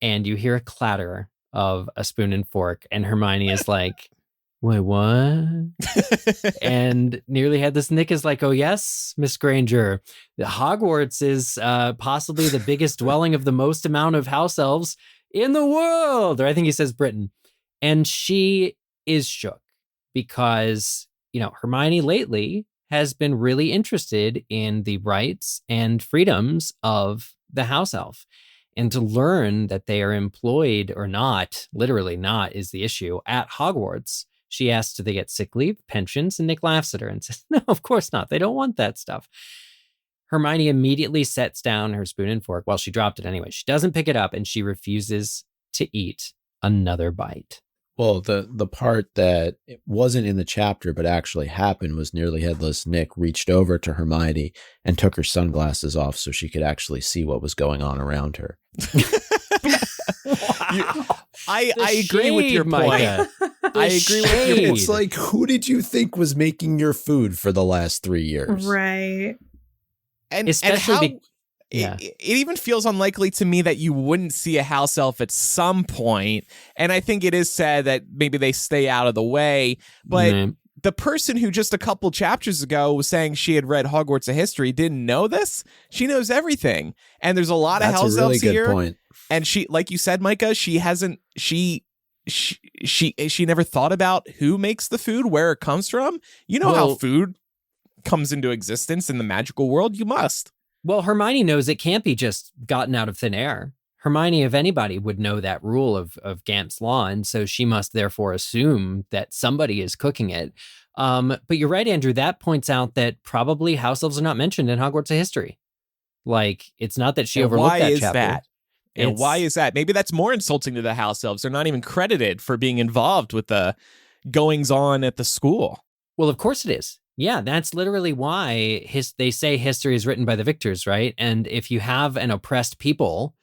And you hear a clatter of a spoon and fork, and Hermione is like, wait, what? And nearly headless Nick is like, oh yes, Miss Granger, the Hogwarts is possibly the biggest dwelling of the most amount of house elves in the world. Or I think he says Britain. And she is shook because, Hermione lately has been really interested in the rights and freedoms of the house elf. And to learn that they are employed or not, literally not is the issue, at Hogwarts, she asks, do they get sick leave, pensions? And Nick laughs at her and says, no, of course not. They don't want that stuff. Hermione immediately sets down her spoon and fork. Well, she dropped it anyway. She doesn't pick it up and she refuses to eat another bite. Well, the part that it wasn't in the chapter but actually happened was nearly headless Nick reached over to Hermione and took her sunglasses off so she could actually see what was going on around her. I agree with your point. Micah. I agree with your point. It's like, who did you think was making your food for the last 3 years? Right. And Especially how it even feels unlikely to me that you wouldn't see a house elf at some point. And I think it is sad that maybe they stay out of the way. But the person who just a couple chapters ago was saying she had read Hogwarts: A History didn't know this. She knows everything. And there's a lot of house elves here. That's a really good point. And she, like you said, Micah, she hasn't, she never thought about who makes the food, where it comes from. You know how food comes into existence in the magical world. You must. Well, Hermione knows it can't be just gotten out of thin air. Hermione, if anybody, would know that rule of Gamp's Law, and so she must therefore assume that somebody is cooking it. But you're right, Andrew, that points out that probably house elves are not mentioned in Hogwarts: A History. Like, it's not that she overlooked that chapter. And why is that? Maybe that's more insulting to the house elves. They're not even credited for being involved with the goings-on at the school. Well, of course it is. Yeah, that's literally why they say history is written by the victors, right? And if you have an oppressed people,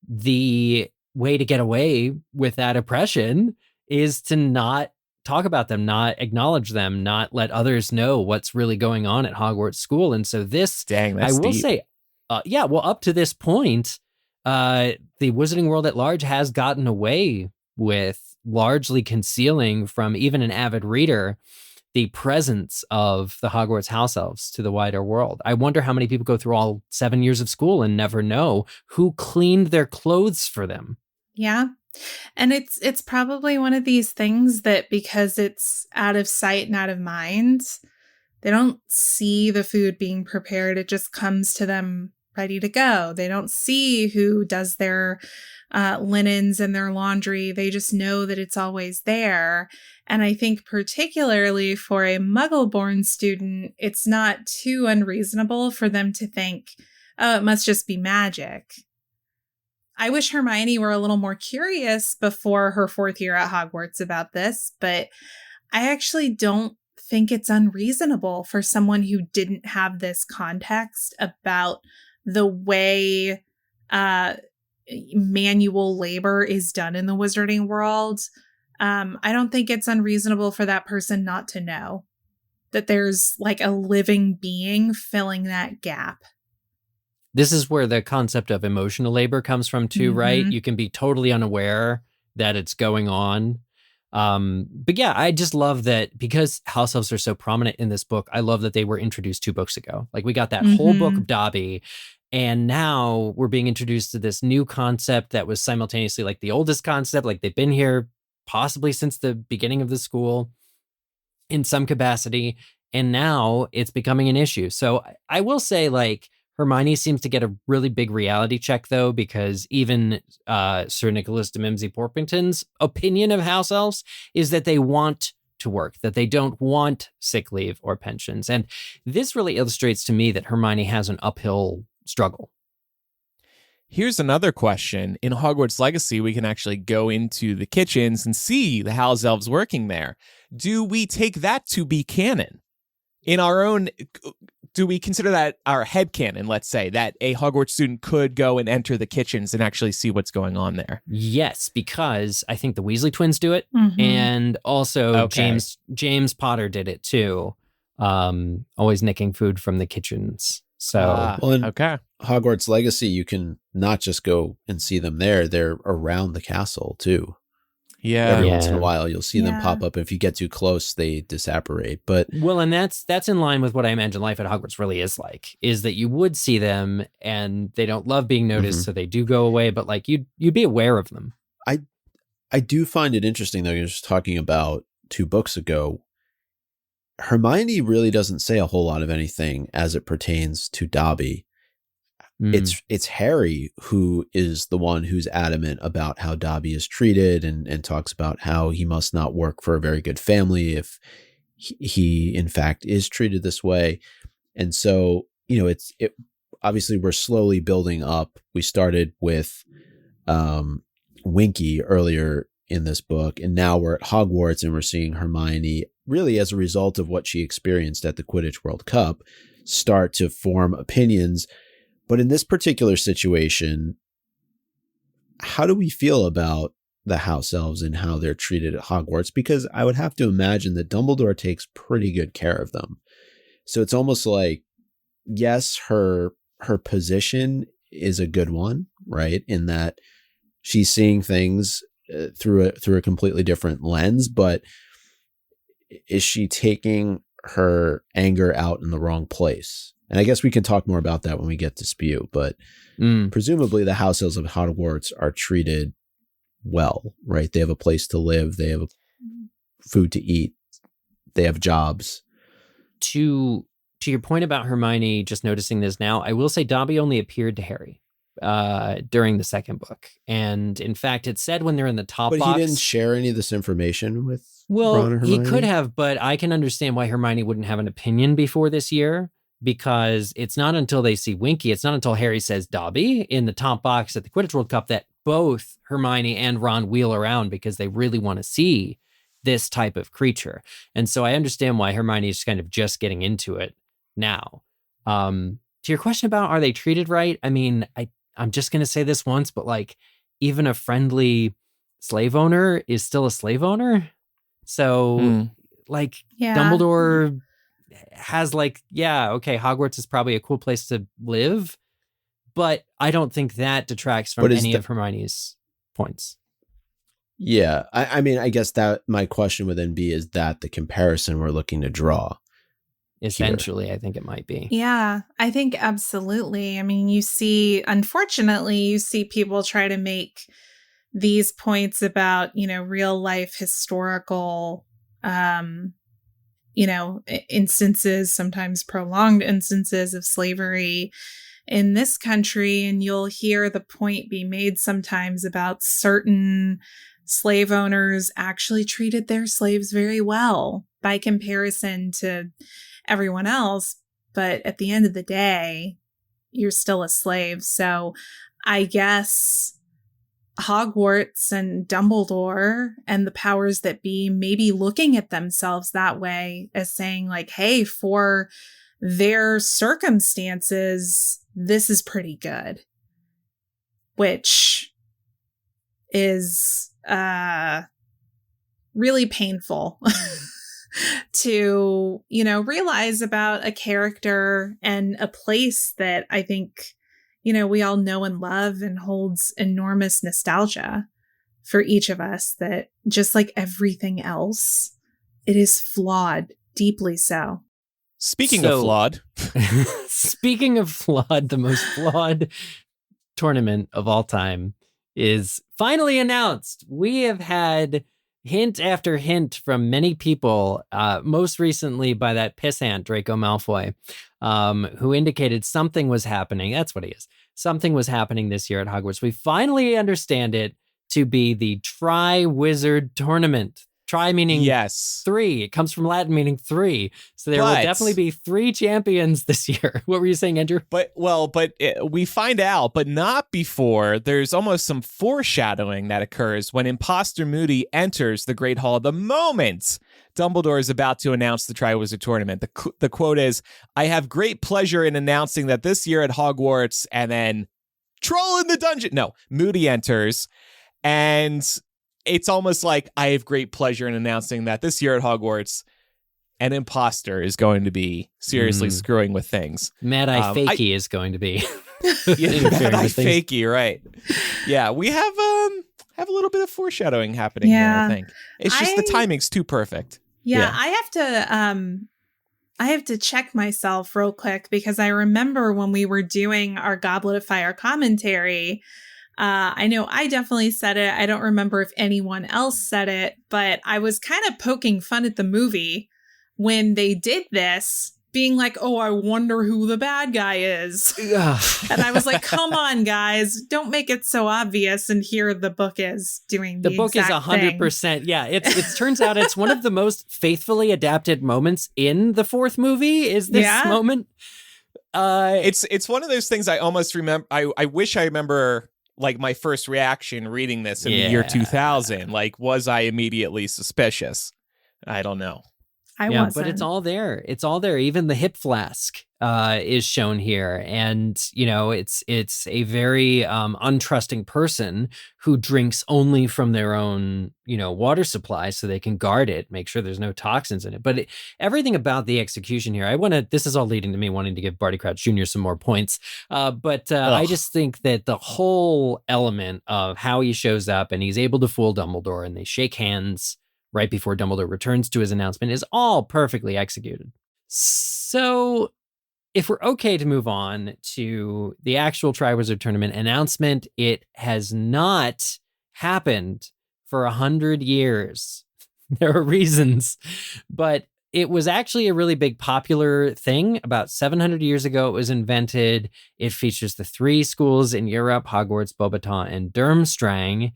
the way to get away with that oppression is to not talk about them, not acknowledge them, not let others know what's really going on at Hogwarts School. And so this, I will say, up to this point, the Wizarding world at large has gotten away with largely concealing from even an avid reader the presence of the Hogwarts house elves to the wider world. I wonder how many people go through all 7 years of school and never know who cleaned their clothes for them. Yeah. And it's probably one of these things that because it's out of sight and out of mind, they don't see the food being prepared. It just comes to them ready to go. They don't see who does their linens and their laundry. They just know that it's always there. And I think particularly for a Muggle-born student, it's not too unreasonable for them to think, oh, it must just be magic. I wish Hermione were a little more curious before her 4th year at Hogwarts about this, but I actually don't think it's unreasonable for someone who didn't have this context about the way manual labor is done in the Wizarding world. I don't think it's unreasonable for that person not to know that there's like a living being filling that gap. This is where the concept of emotional labor comes from too, right? You can be totally unaware that it's going on. But yeah, I just love that because house elves are so prominent in this book. I love that they were introduced 2 books ago. Like we got that whole book of Dobby, and now we're being introduced to this new concept that was simultaneously like the oldest concept. Like they've been here possibly since the beginning of the school in some capacity. And now it's becoming an issue. So I will say, like, Hermione seems to get a really big reality check, though, because even Sir Nicholas de Mimsy-Porpington's opinion of house elves is that they want to work, that they don't want sick leave or pensions. And this really illustrates to me that Hermione has an uphill struggle. Here's another question. In Hogwarts Legacy, we can actually go into the kitchens and see the house elves working there. Do we take that to be canon? In our own, do we consider that our head canon, let's say, that a Hogwarts student could go and enter the kitchens and actually see what's going on there? Yes, because I think the Weasley twins do it. Mhm. And also Okay. James Potter did it too. Always nicking food from the kitchens. So Well, in Okay. Hogwarts Legacy, you can not just go and see them there; they're around the castle too. Yeah. Every once in a Yeah. while, you'll see them Yeah. pop up. If you get too close, they disapparate. But well, and that's in line with what I imagine life at Hogwarts really is like, is that you would see them and they don't love being noticed, so they do go away, but like you'd be aware of them. I do find it interesting, though. You're just talking about 2 books ago. Hermione really doesn't say a whole lot of anything as it pertains to Dobby. It's Harry who is the one who's adamant about how Dobby is treated and talks about how he must not work for a very good family if he in fact is treated this way. And so, it obviously we're slowly building up. We started with Winky earlier in this book, and now we're at Hogwarts and we're seeing Hermione really as a result of what she experienced at the Quidditch World Cup start to form opinions. But in this particular situation, how do we feel about the house elves and how they're treated at Hogwarts? Because I would have to imagine that Dumbledore takes pretty good care of them. So it's almost like, yes, her position is a good one, right? In that she's seeing things through a completely different lens, but is she taking her anger out in the wrong place? And I guess we can talk more about that when we get to Spew, but presumably the house elves of Hogwarts are treated well, right? They have a place to live. They have food to eat. They have jobs. To your point about Hermione just noticing this now, I will say Dobby only appeared to Harry during the second book. And in fact, it said when they're in the top But box. he didn't share any of this information with Ron Well, and he Hermione? could have, but I can understand why Hermione wouldn't have an opinion before this year, because it's not until they see Winky, it's not until Harry says Dobby in the top box at the Quidditch World Cup that both Hermione and Ron wheel around because they really want to see this type of creature. And so I understand why Hermione is kind of just getting into it now. To your question about are they treated right? I mean, I'm just going to say this once, but like even a friendly slave owner is still a slave owner. So like Yeah. Dumbledore has like, yeah, okay, Hogwarts is probably a cool place to live, but I don't think that detracts from But is any the- of Hermione's points. Yeah. I mean, I guess that my question would then be, is that the comparison we're looking to draw? Essentially, I think it might be. Yeah, I think absolutely. I mean, unfortunately, you see people try to make these points about, real life historical, instances, sometimes prolonged instances of slavery in this country. And you'll hear the point be made sometimes about certain slave owners actually treated their slaves very well by comparison to everyone else. But at the end of the day, you're still a slave. So I guess Hogwarts and Dumbledore and the powers that be may be looking at themselves that way as saying like, hey, for their circumstances, this is pretty good, which is really painful to, realize about a character and a place that I think, we all know and love and holds enormous nostalgia for each of us, that just like everything else, it is flawed, deeply so. Speaking of flawed, Speaking of flawed, the most flawed tournament of all time is finally announced. We have had hint after hint from many people, most recently by that pissant Draco Malfoy, who indicated something was happening. That's what he is. Something was happening this year at Hogwarts. We finally understand it to be the Triwizard Tournament. Tri meaning Yes. 3. It comes from Latin meaning 3. So there will definitely be 3 champions this year. What were you saying, Andrew? We find out, but not before. There's almost some foreshadowing that occurs when Imposter Moody enters the Great Hall the moment Dumbledore is about to announce the Triwizard Tournament. The quote is, "I have great pleasure in announcing that this year at Hogwarts," and then troll in the dungeon. No, Moody enters, and it's almost like, "I have great pleasure in announcing that this year at Hogwarts, an imposter is going to be seriously screwing with things." Mad-Eye Fakey is going to be. Mad-Eye Fakey, right. Yeah, we have a little bit of foreshadowing happening here, I think. It's just the timing's too perfect. Yeah, I have to check myself real quick because I remember when we were doing our Goblet of Fire commentary, I know I definitely said it. I don't remember if anyone else said it, but I was kind of poking fun at the movie when they did this, being like, "Oh, I wonder who the bad guy is." And I was like, come on, guys, don't make it so obvious. And here the book is doing the book is 100%. Yeah, it turns out it's one of the most faithfully adapted moments in the 4th movie is this moment. It's one of those things I almost remember. I wish I remember like my first reaction reading this in the year 2000. Like, was I immediately suspicious? I don't know. I wasn't. But it's all there. It's all there. Even the hip flask is shown here. And, it's a very untrusting person who drinks only from their own, water supply so they can guard it, make sure there's no toxins in it. But everything about the execution here, this is all leading to me wanting to give Barty Crouch Jr. some more points. I just think that the whole element of how he shows up and he's able to fool Dumbledore and they shake hands right before Dumbledore returns to his announcement is all perfectly executed. So if we're okay to move on to the actual Triwizard Tournament announcement, it has not happened for 100 years. There are reasons, but it was actually a really big popular thing. About 700 years ago, it was invented. It features the 3 schools in Europe, Hogwarts, Beauxbaton, and Durmstrang.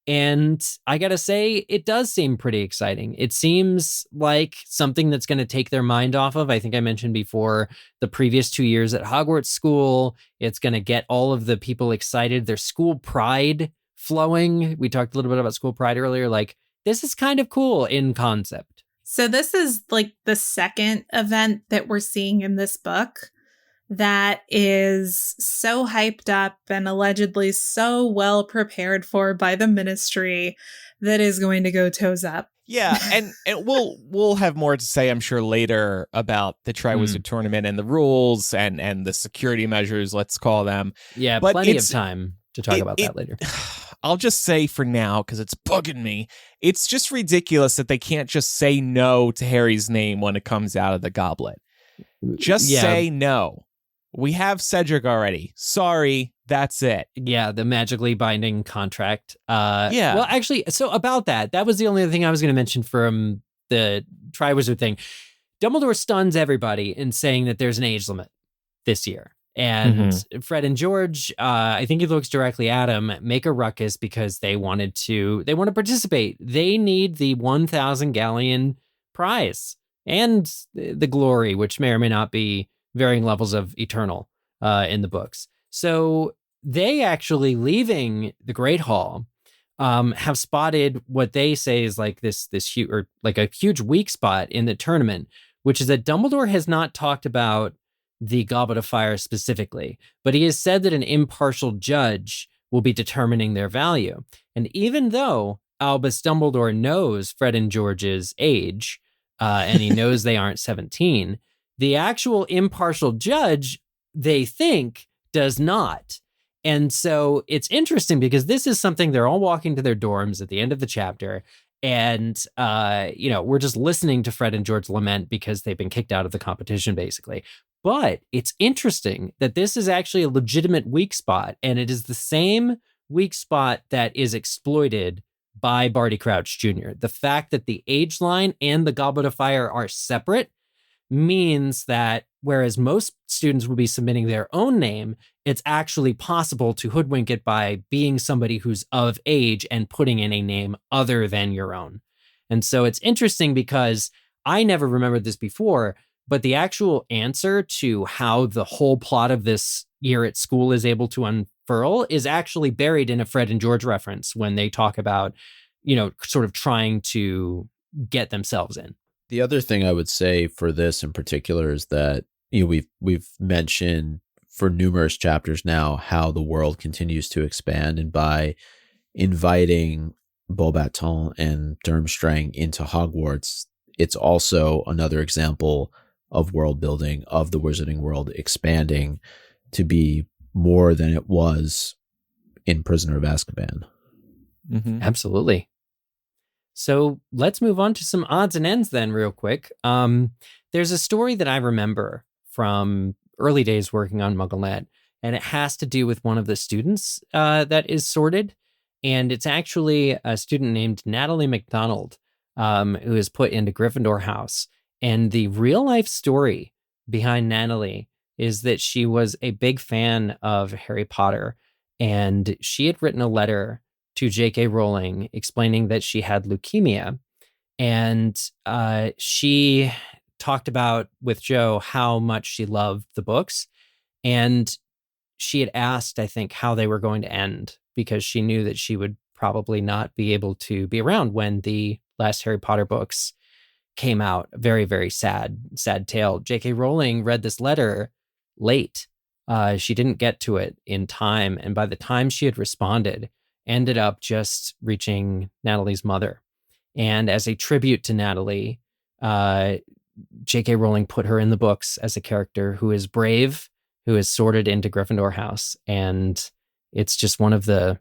And I gotta say, it does seem pretty exciting. It seems like something that's going to take their mind off of. I think I mentioned before the previous 2 years at Hogwarts School. It's going to get all of the people excited. There's school pride flowing. We talked a little bit about school pride earlier. Like, this is kind of cool in concept. So this is like the second event that we're seeing in this book that is so hyped up and allegedly so well prepared for by the ministry that is going to go toes up. Yeah, and we'll have more to say, I'm sure, later about the Triwizard Tournament and the rules and the security measures, let's call them. Yeah, but plenty of time to talk about that later. I'll just say for now, because it's bugging me, it's just ridiculous that they can't just say no to Harry's name when it comes out of the goblet. Just say no. We have Cedric already. Sorry, that's it. Yeah, the magically binding contract. Well, actually, so about that was the only other thing I was going to mention from the Triwizard thing. Dumbledore stuns everybody in saying that there's an age limit this year. And Fred and George, I think he looks directly at him, make a ruckus because they want to participate. They need the 1,000 galleon prize and the glory, which may or may not be varying levels of eternal in the books. So they actually, leaving the Great Hall, have spotted what they say is like this huge, or like a huge weak spot in the tournament, which is that Dumbledore has not talked about the Goblet of Fire specifically, but he has said that an impartial judge will be determining their value. And even though Albus Dumbledore knows Fred and George's age, and he knows they aren't 17, the actual impartial judge, they think, does not. And so it's interesting because this is something they're all walking to their dorms at the end of the chapter. And, we're just listening to Fred and George lament because they've been kicked out of the competition, basically. But it's interesting that this is actually a legitimate weak spot. And it is the same weak spot that is exploited by Barty Crouch Jr. The fact that the age line and the Goblet of Fire are separate means that whereas most students will be submitting their own name, it's actually possible to hoodwink it by being somebody who's of age and putting in a name other than your own. And so it's interesting because I never remembered this before, but the actual answer to how the whole plot of this year at school is able to unfurl is actually buried in a Fred and George reference when they talk about, sort of trying to get themselves in. The other thing I would say for this in particular is that we've mentioned for numerous chapters now how the world continues to expand, and by inviting Beauxbaton and Durmstrang into Hogwarts, it's also another example of world building, of the wizarding world expanding to be more than it was in Prisoner of Azkaban. Mm-hmm. Absolutely. So let's move on to some odds and ends then real quick. There's a story that I remember from early days working on MuggleNet, and it has to do with one of the students that is sorted. And it's actually a student named Natalie McDonald, who is put into Gryffindor House. And the real life story behind Natalie is that she was a big fan of Harry Potter, and she had written a letter to J.K. Rowling explaining that she had leukemia. And she talked about with Joe how much she loved the books. And she had asked, I think, how they were going to end, because she knew that she would probably not be able to be around when the last Harry Potter books came out. Very, very sad tale. J.K. Rowling read this letter late. She didn't get to it in time. And by the time she had responded, ended up just reaching Natalie's mother. And as a tribute to Natalie, J.K. Rowling put her in the books as a character who is brave, who is sorted into Gryffindor House. And it's just one of the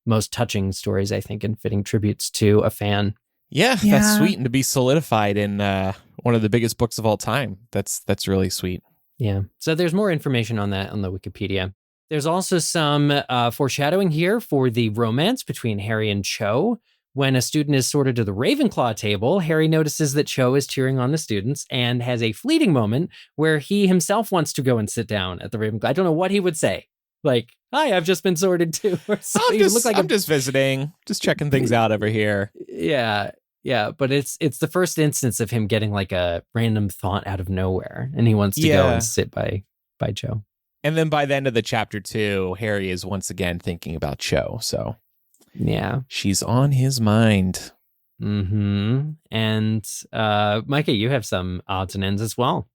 most touching stories, I think, and fitting tributes to a fan. Yeah, that's sweet. And to be solidified in one of the biggest books of all time. That's really sweet. Yeah. So there's more information on that on the Wikipedia. There's also some foreshadowing here for the romance between Harry and Cho. When a student is sorted to the Ravenclaw table, Harry notices that Cho is cheering on the students and has a fleeting moment where he himself wants to go and sit down at the Ravenclaw. I don't know what he would say. Like, hi, I've just been sorted too. I'm just visiting, just checking things out over here. Yeah, but it's the first instance of him getting like a random thought out of nowhere, and he wants to go and sit by Cho. And then by the end of the chapter 2, Harry is once again thinking about Cho. So yeah, she's on his mind. Mm-hmm. And Micah, you have some odds and ends as well.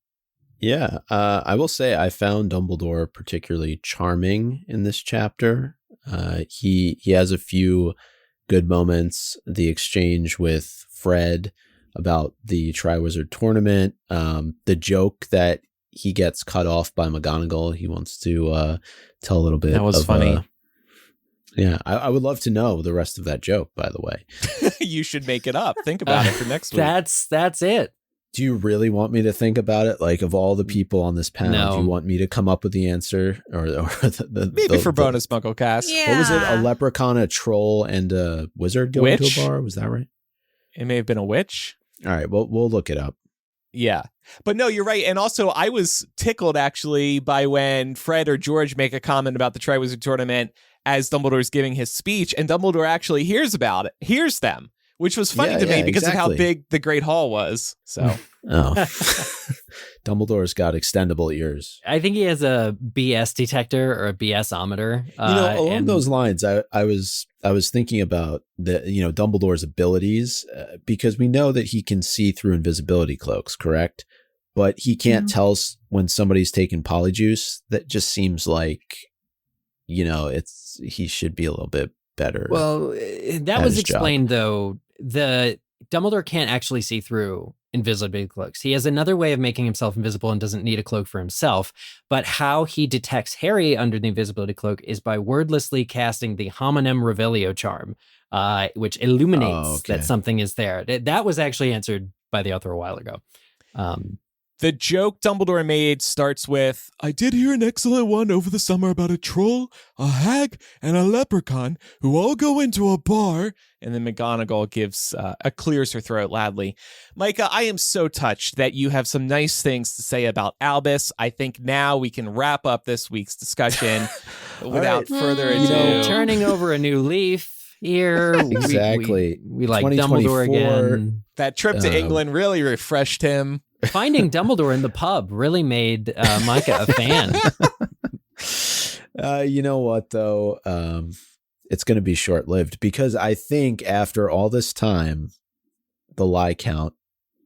Yeah, I will say I found Dumbledore particularly charming in this chapter. He has a few good moments. The exchange with Fred about the Triwizard Tournament, the joke that he gets cut off by McGonagall. He wants to tell a little bit. That was funny. Yeah, I would love to know the rest of that joke, by the way. You should make it up. Think about it for next week. That's it. Do you really want me to think about it? Like, of all the people on this panel, do you want me to come up with the answer? Or maybe for bonus MuggleCast. Yeah. What was it? A leprechaun, a troll, and a wizard going to a bar? Was that right? It may have been a witch. All right, well, we'll look it up. Yeah. But no, you're right. And also, I was tickled, actually, by when Fred or George make a comment about the Triwizard Tournament as Dumbledore's giving his speech, and Dumbledore actually hears them, which was funny to me because of how big the Great Hall was. So, Dumbledore's got extendable ears. I think he has a BS detector or a BS-ometer. Along those lines, I was thinking about Dumbledore's abilities because we know that he can see through invisibility cloaks, correct? But he can't tell when somebody's taking polyjuice. That just seems like, he should be a little bit better. Well, that was explained though. The Dumbledore can't actually see through invisibility cloaks. He has another way of making himself invisible and doesn't need a cloak for himself. But how he detects Harry under the invisibility cloak is by wordlessly casting the Hominem Revelio charm, which illuminates that something is there. That was actually answered by the author a while ago. The joke Dumbledore made starts with, "I did hear an excellent one over the summer about a troll, a hag, and a leprechaun who all go into a bar." And then McGonagall clears her throat loudly. Micah, I am so touched that you have some nice things to say about Albus. I think now we can wrap up this week's discussion without further ado. Turning over a new leaf. Here, Exactly. we like Dumbledore 2024. again. That trip to England really refreshed him. Finding Dumbledore in the pub really made Micah a fan. You know what, though? It's going to be short-lived because I think after all this time, the lie count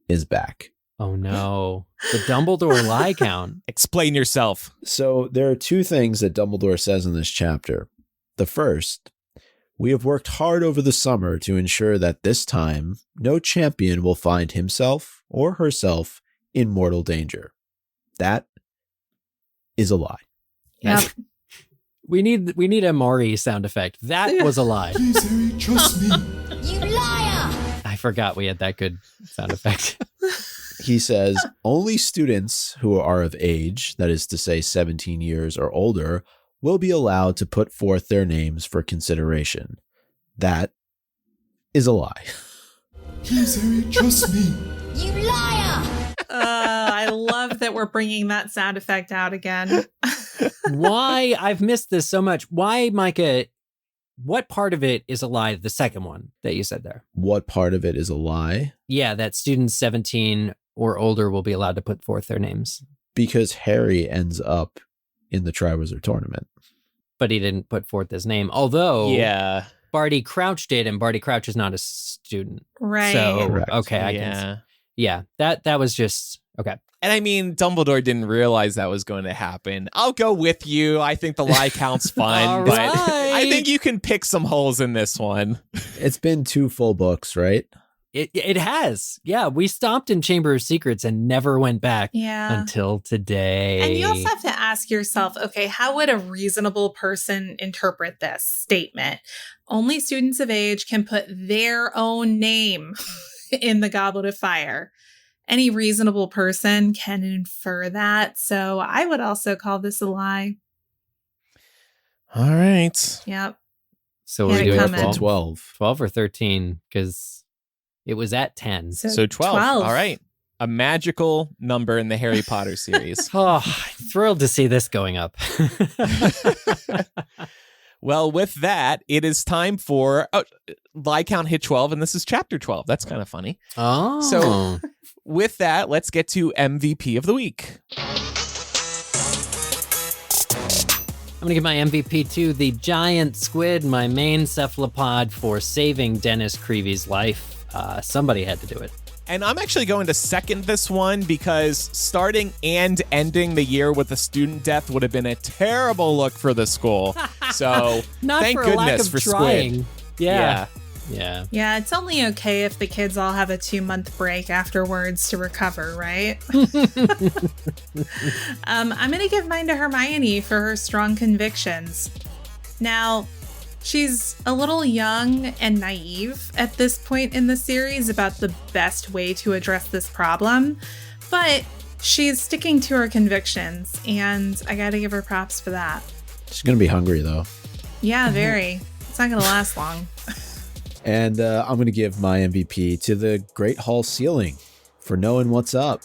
is back. Oh, no. The Dumbledore lie count. Explain yourself. So there are two things that Dumbledore says in this chapter. The first, we have worked hard over the summer to ensure that this time no champion will find himself or herself in mortal danger. That is a lie. Yep. We need a Maury sound effect. That was a lie. Please, Harry, trust me. You liar! I forgot we had that good sound effect. He says, only students who are of age, that is to say 17 years or older, will be allowed to put forth their names for consideration. That is a lie. Please, Harry, trust me. You liar! I love that we're bringing that sound effect out again. Why? I've missed this so much. Why, Micah? What part of it is a lie? The second one that you said there. What part of it is a lie? Yeah, that students 17 or older will be allowed to put forth their names. Because Harry ends up in the Triwizard Tournament. But he didn't put forth his name. Although Yeah. Barty Crouch did, and Barty Crouch is not a student. Right. So, Correct. okay, I can. Yeah, that was just, okay. And I mean, Dumbledore didn't realize that was going to happen. I'll go with you. I think the lie count's fun, All but right. I think you can pick some holes in this one. It's been 2 full books, right? It has. Yeah, we stopped in Chamber of Secrets and never went back Yeah. until today. And you also have to ask yourself, okay, how would a reasonable person interpret this statement? Only students of age can put their own name in the Goblet of Fire. Any reasonable person can infer that. So I would also call this a lie. All right. Yep. So Had we're it doing coming. 12. 12 or 13 because it was at 10. So 12. All right. A magical number in the Harry Potter series. Oh, thrilled to see this going up. Well, with that, it is time for lie count hit 12, and this is chapter 12. That's kind of funny. Oh. So with that, let's get to MVP of the week. I'm going to give my MVP to the Giant Squid, my main cephalopod, for saving Dennis Creevey's life. Somebody had to do it. And I'm actually going to second this one because starting and ending the year with a student death would have been a terrible look for the school. So Not thank for a lack goodness of for trying. Squid. Yeah. Yeah, it's only okay if the kids all have a 2-month break afterwards to recover, right? I'm going to give mine to Hermione for her strong convictions. Now, she's a little young and naive at this point in the series about the best way to address this problem, but she's sticking to her convictions, and I gotta give her props for that. She's going to be hungry, though. Yeah, very. It's not gonna last long. And I'm going to give my MVP to the Great Hall ceiling for knowing what's up.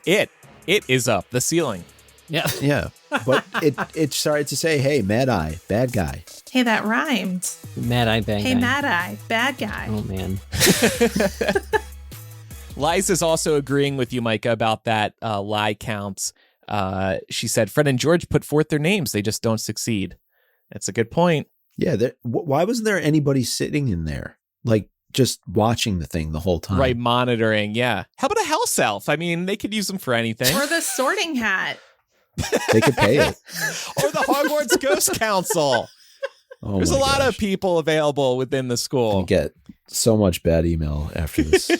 It is up, the ceiling. Yeah. Yeah. But it started to say, hey, Mad-Eye, bad guy. Hey, that rhymed. Mad-Eye bang. Hey, Mad-Eye, bad guy. Oh, man. Liza's also agreeing with you, Micah, about that lie count. She said, Fred and George put forth their names. They just don't succeed. That's a good point. Yeah. Why wasn't there anybody sitting in there? Like, just watching the thing the whole time. Right, monitoring, yeah. How about a house elf? I mean, they could use them for anything. Or the sorting hat. They could pay it. Or the Hogwarts Ghost Council. Oh, There's a my lot gosh. of people available within the I school. get so much bad email after this.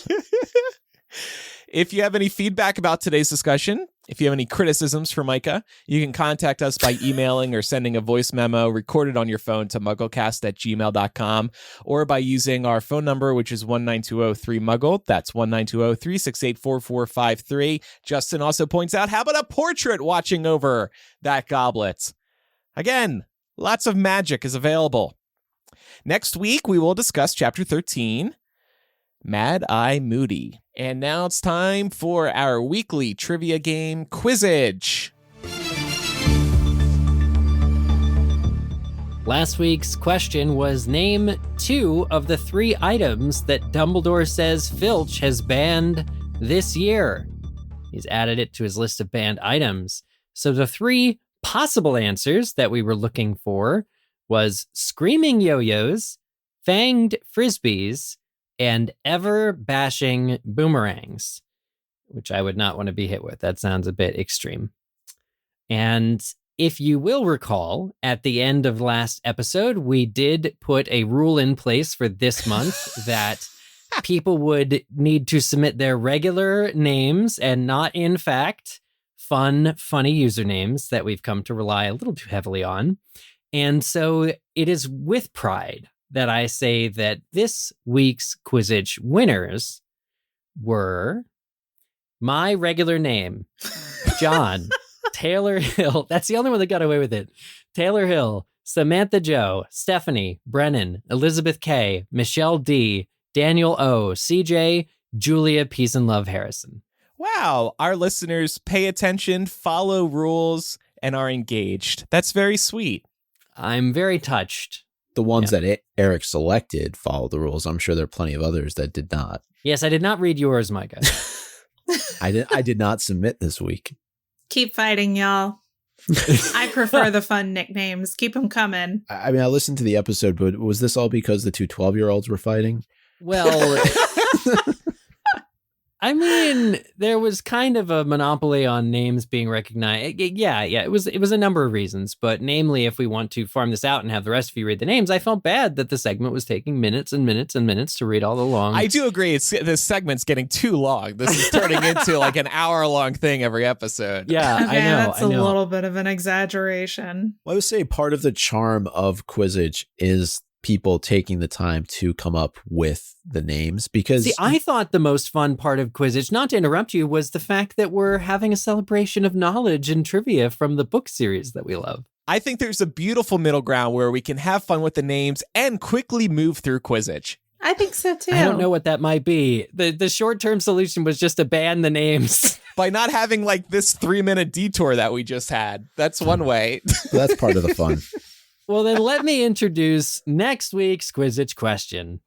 If you have any feedback about today's discussion, if you have any criticisms for Micah, you can contact us by emailing or sending a voice memo recorded on your phone to mugglecast@gmail.com or by using our phone number, which is 19203-MUGGLE. That's 19203-684-4453. Justin also points out, how about a portrait watching over that goblet? Again, lots of magic is available. Next week, we will discuss Chapter 13, Mad-Eye Moody. And now it's time for our weekly trivia game, Quizzage. Last week's question was name 2 of the 3 items that Dumbledore says Filch has banned this year. He's added it to his list of banned items. So the 3 possible answers that we were looking for was screaming yo-yos, fanged frisbees, and ever-bashing boomerangs, which I would not want to be hit with. That sounds a bit extreme. And if you will recall, at the end of last episode, we did put a rule in place for this month that people would need to submit their regular names and not, in fact, funny usernames that we've come to rely a little too heavily on. And so it is with pride that I say that this week's Quizzitch winners were my regular name, John, Taylor Hill. That's the only one that got away with it. Taylor Hill, Samantha Joe, Stephanie, Brennan, Elizabeth K, Michelle D, Daniel O, CJ, Julia Peace and Love Harrison. Wow, our listeners pay attention, follow rules, and are engaged. That's very sweet. I'm very touched. The ones that Eric selected follow the rules. I'm sure there are plenty of others that did not. Yes, I did not read yours, Micah. I did not submit this week. Keep fighting, y'all. I prefer the fun nicknames. Keep them coming. I mean, I listened to the episode, but was this all because the 2 12-year-olds were fighting? Well, I mean, there was kind of a monopoly on names being recognized. Yeah, it was a number of reasons, but namely, if we want to farm this out and have the rest of you read the names, I felt bad that the segment was taking minutes and minutes and minutes to read all along. I do agree. This segment's getting too long. This is turning into like an hour-long thing every episode. Yeah, Okay, I know. that's a little bit of an exaggeration. Well, I would say part of the charm of Quizzitch is people taking the time to come up with the names, because See, I thought the most fun part of Quizzitch, not to interrupt you, was the fact that we're having a celebration of knowledge and trivia from the book series that we love. I think there's a beautiful middle ground where we can have fun with the names and quickly move through Quizzitch. I think so too. I don't know what that might be. The short-term solution was just to ban the names. By not having like this 3-minute detour that we just had. That's one way. that's part of the fun. Well, then let me introduce next week's Quizzitch question.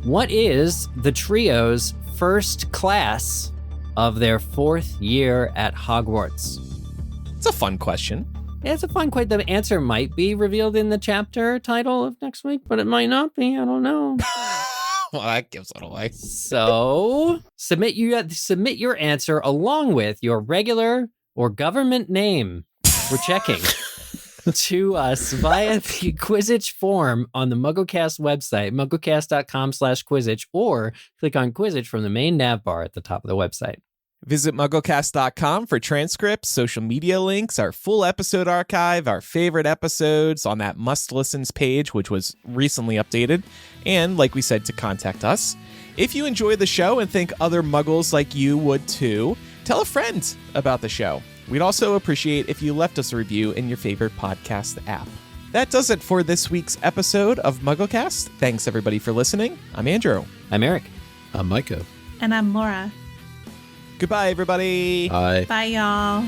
What is the trio's first class of their 4th year at Hogwarts? It's a fun question. Yeah, it's a fun question. The answer might be revealed in the chapter title of next week, but it might not be. I don't know. Well, that gives it away. So submit your answer along with your regular or government name. We're checking to us via the Quizzitch form on the MuggleCast website, mugglecast.com/Quizzitch, or click on Quizzitch from the main nav bar at the top of the website. Visit MuggleCast.com for transcripts, social media links, our full episode archive, our favorite episodes on that must-listens page, which was recently updated, and, like we said, to contact us. If you enjoy the show and think other Muggles like you would too, tell a friend about the show. We'd also appreciate if you left us a review in your favorite podcast app. That does it for this week's episode of MuggleCast. Thanks, everybody, for listening. I'm Andrew. I'm Eric. I'm Micah. And I'm Laura. Goodbye, everybody. Bye. Bye, y'all.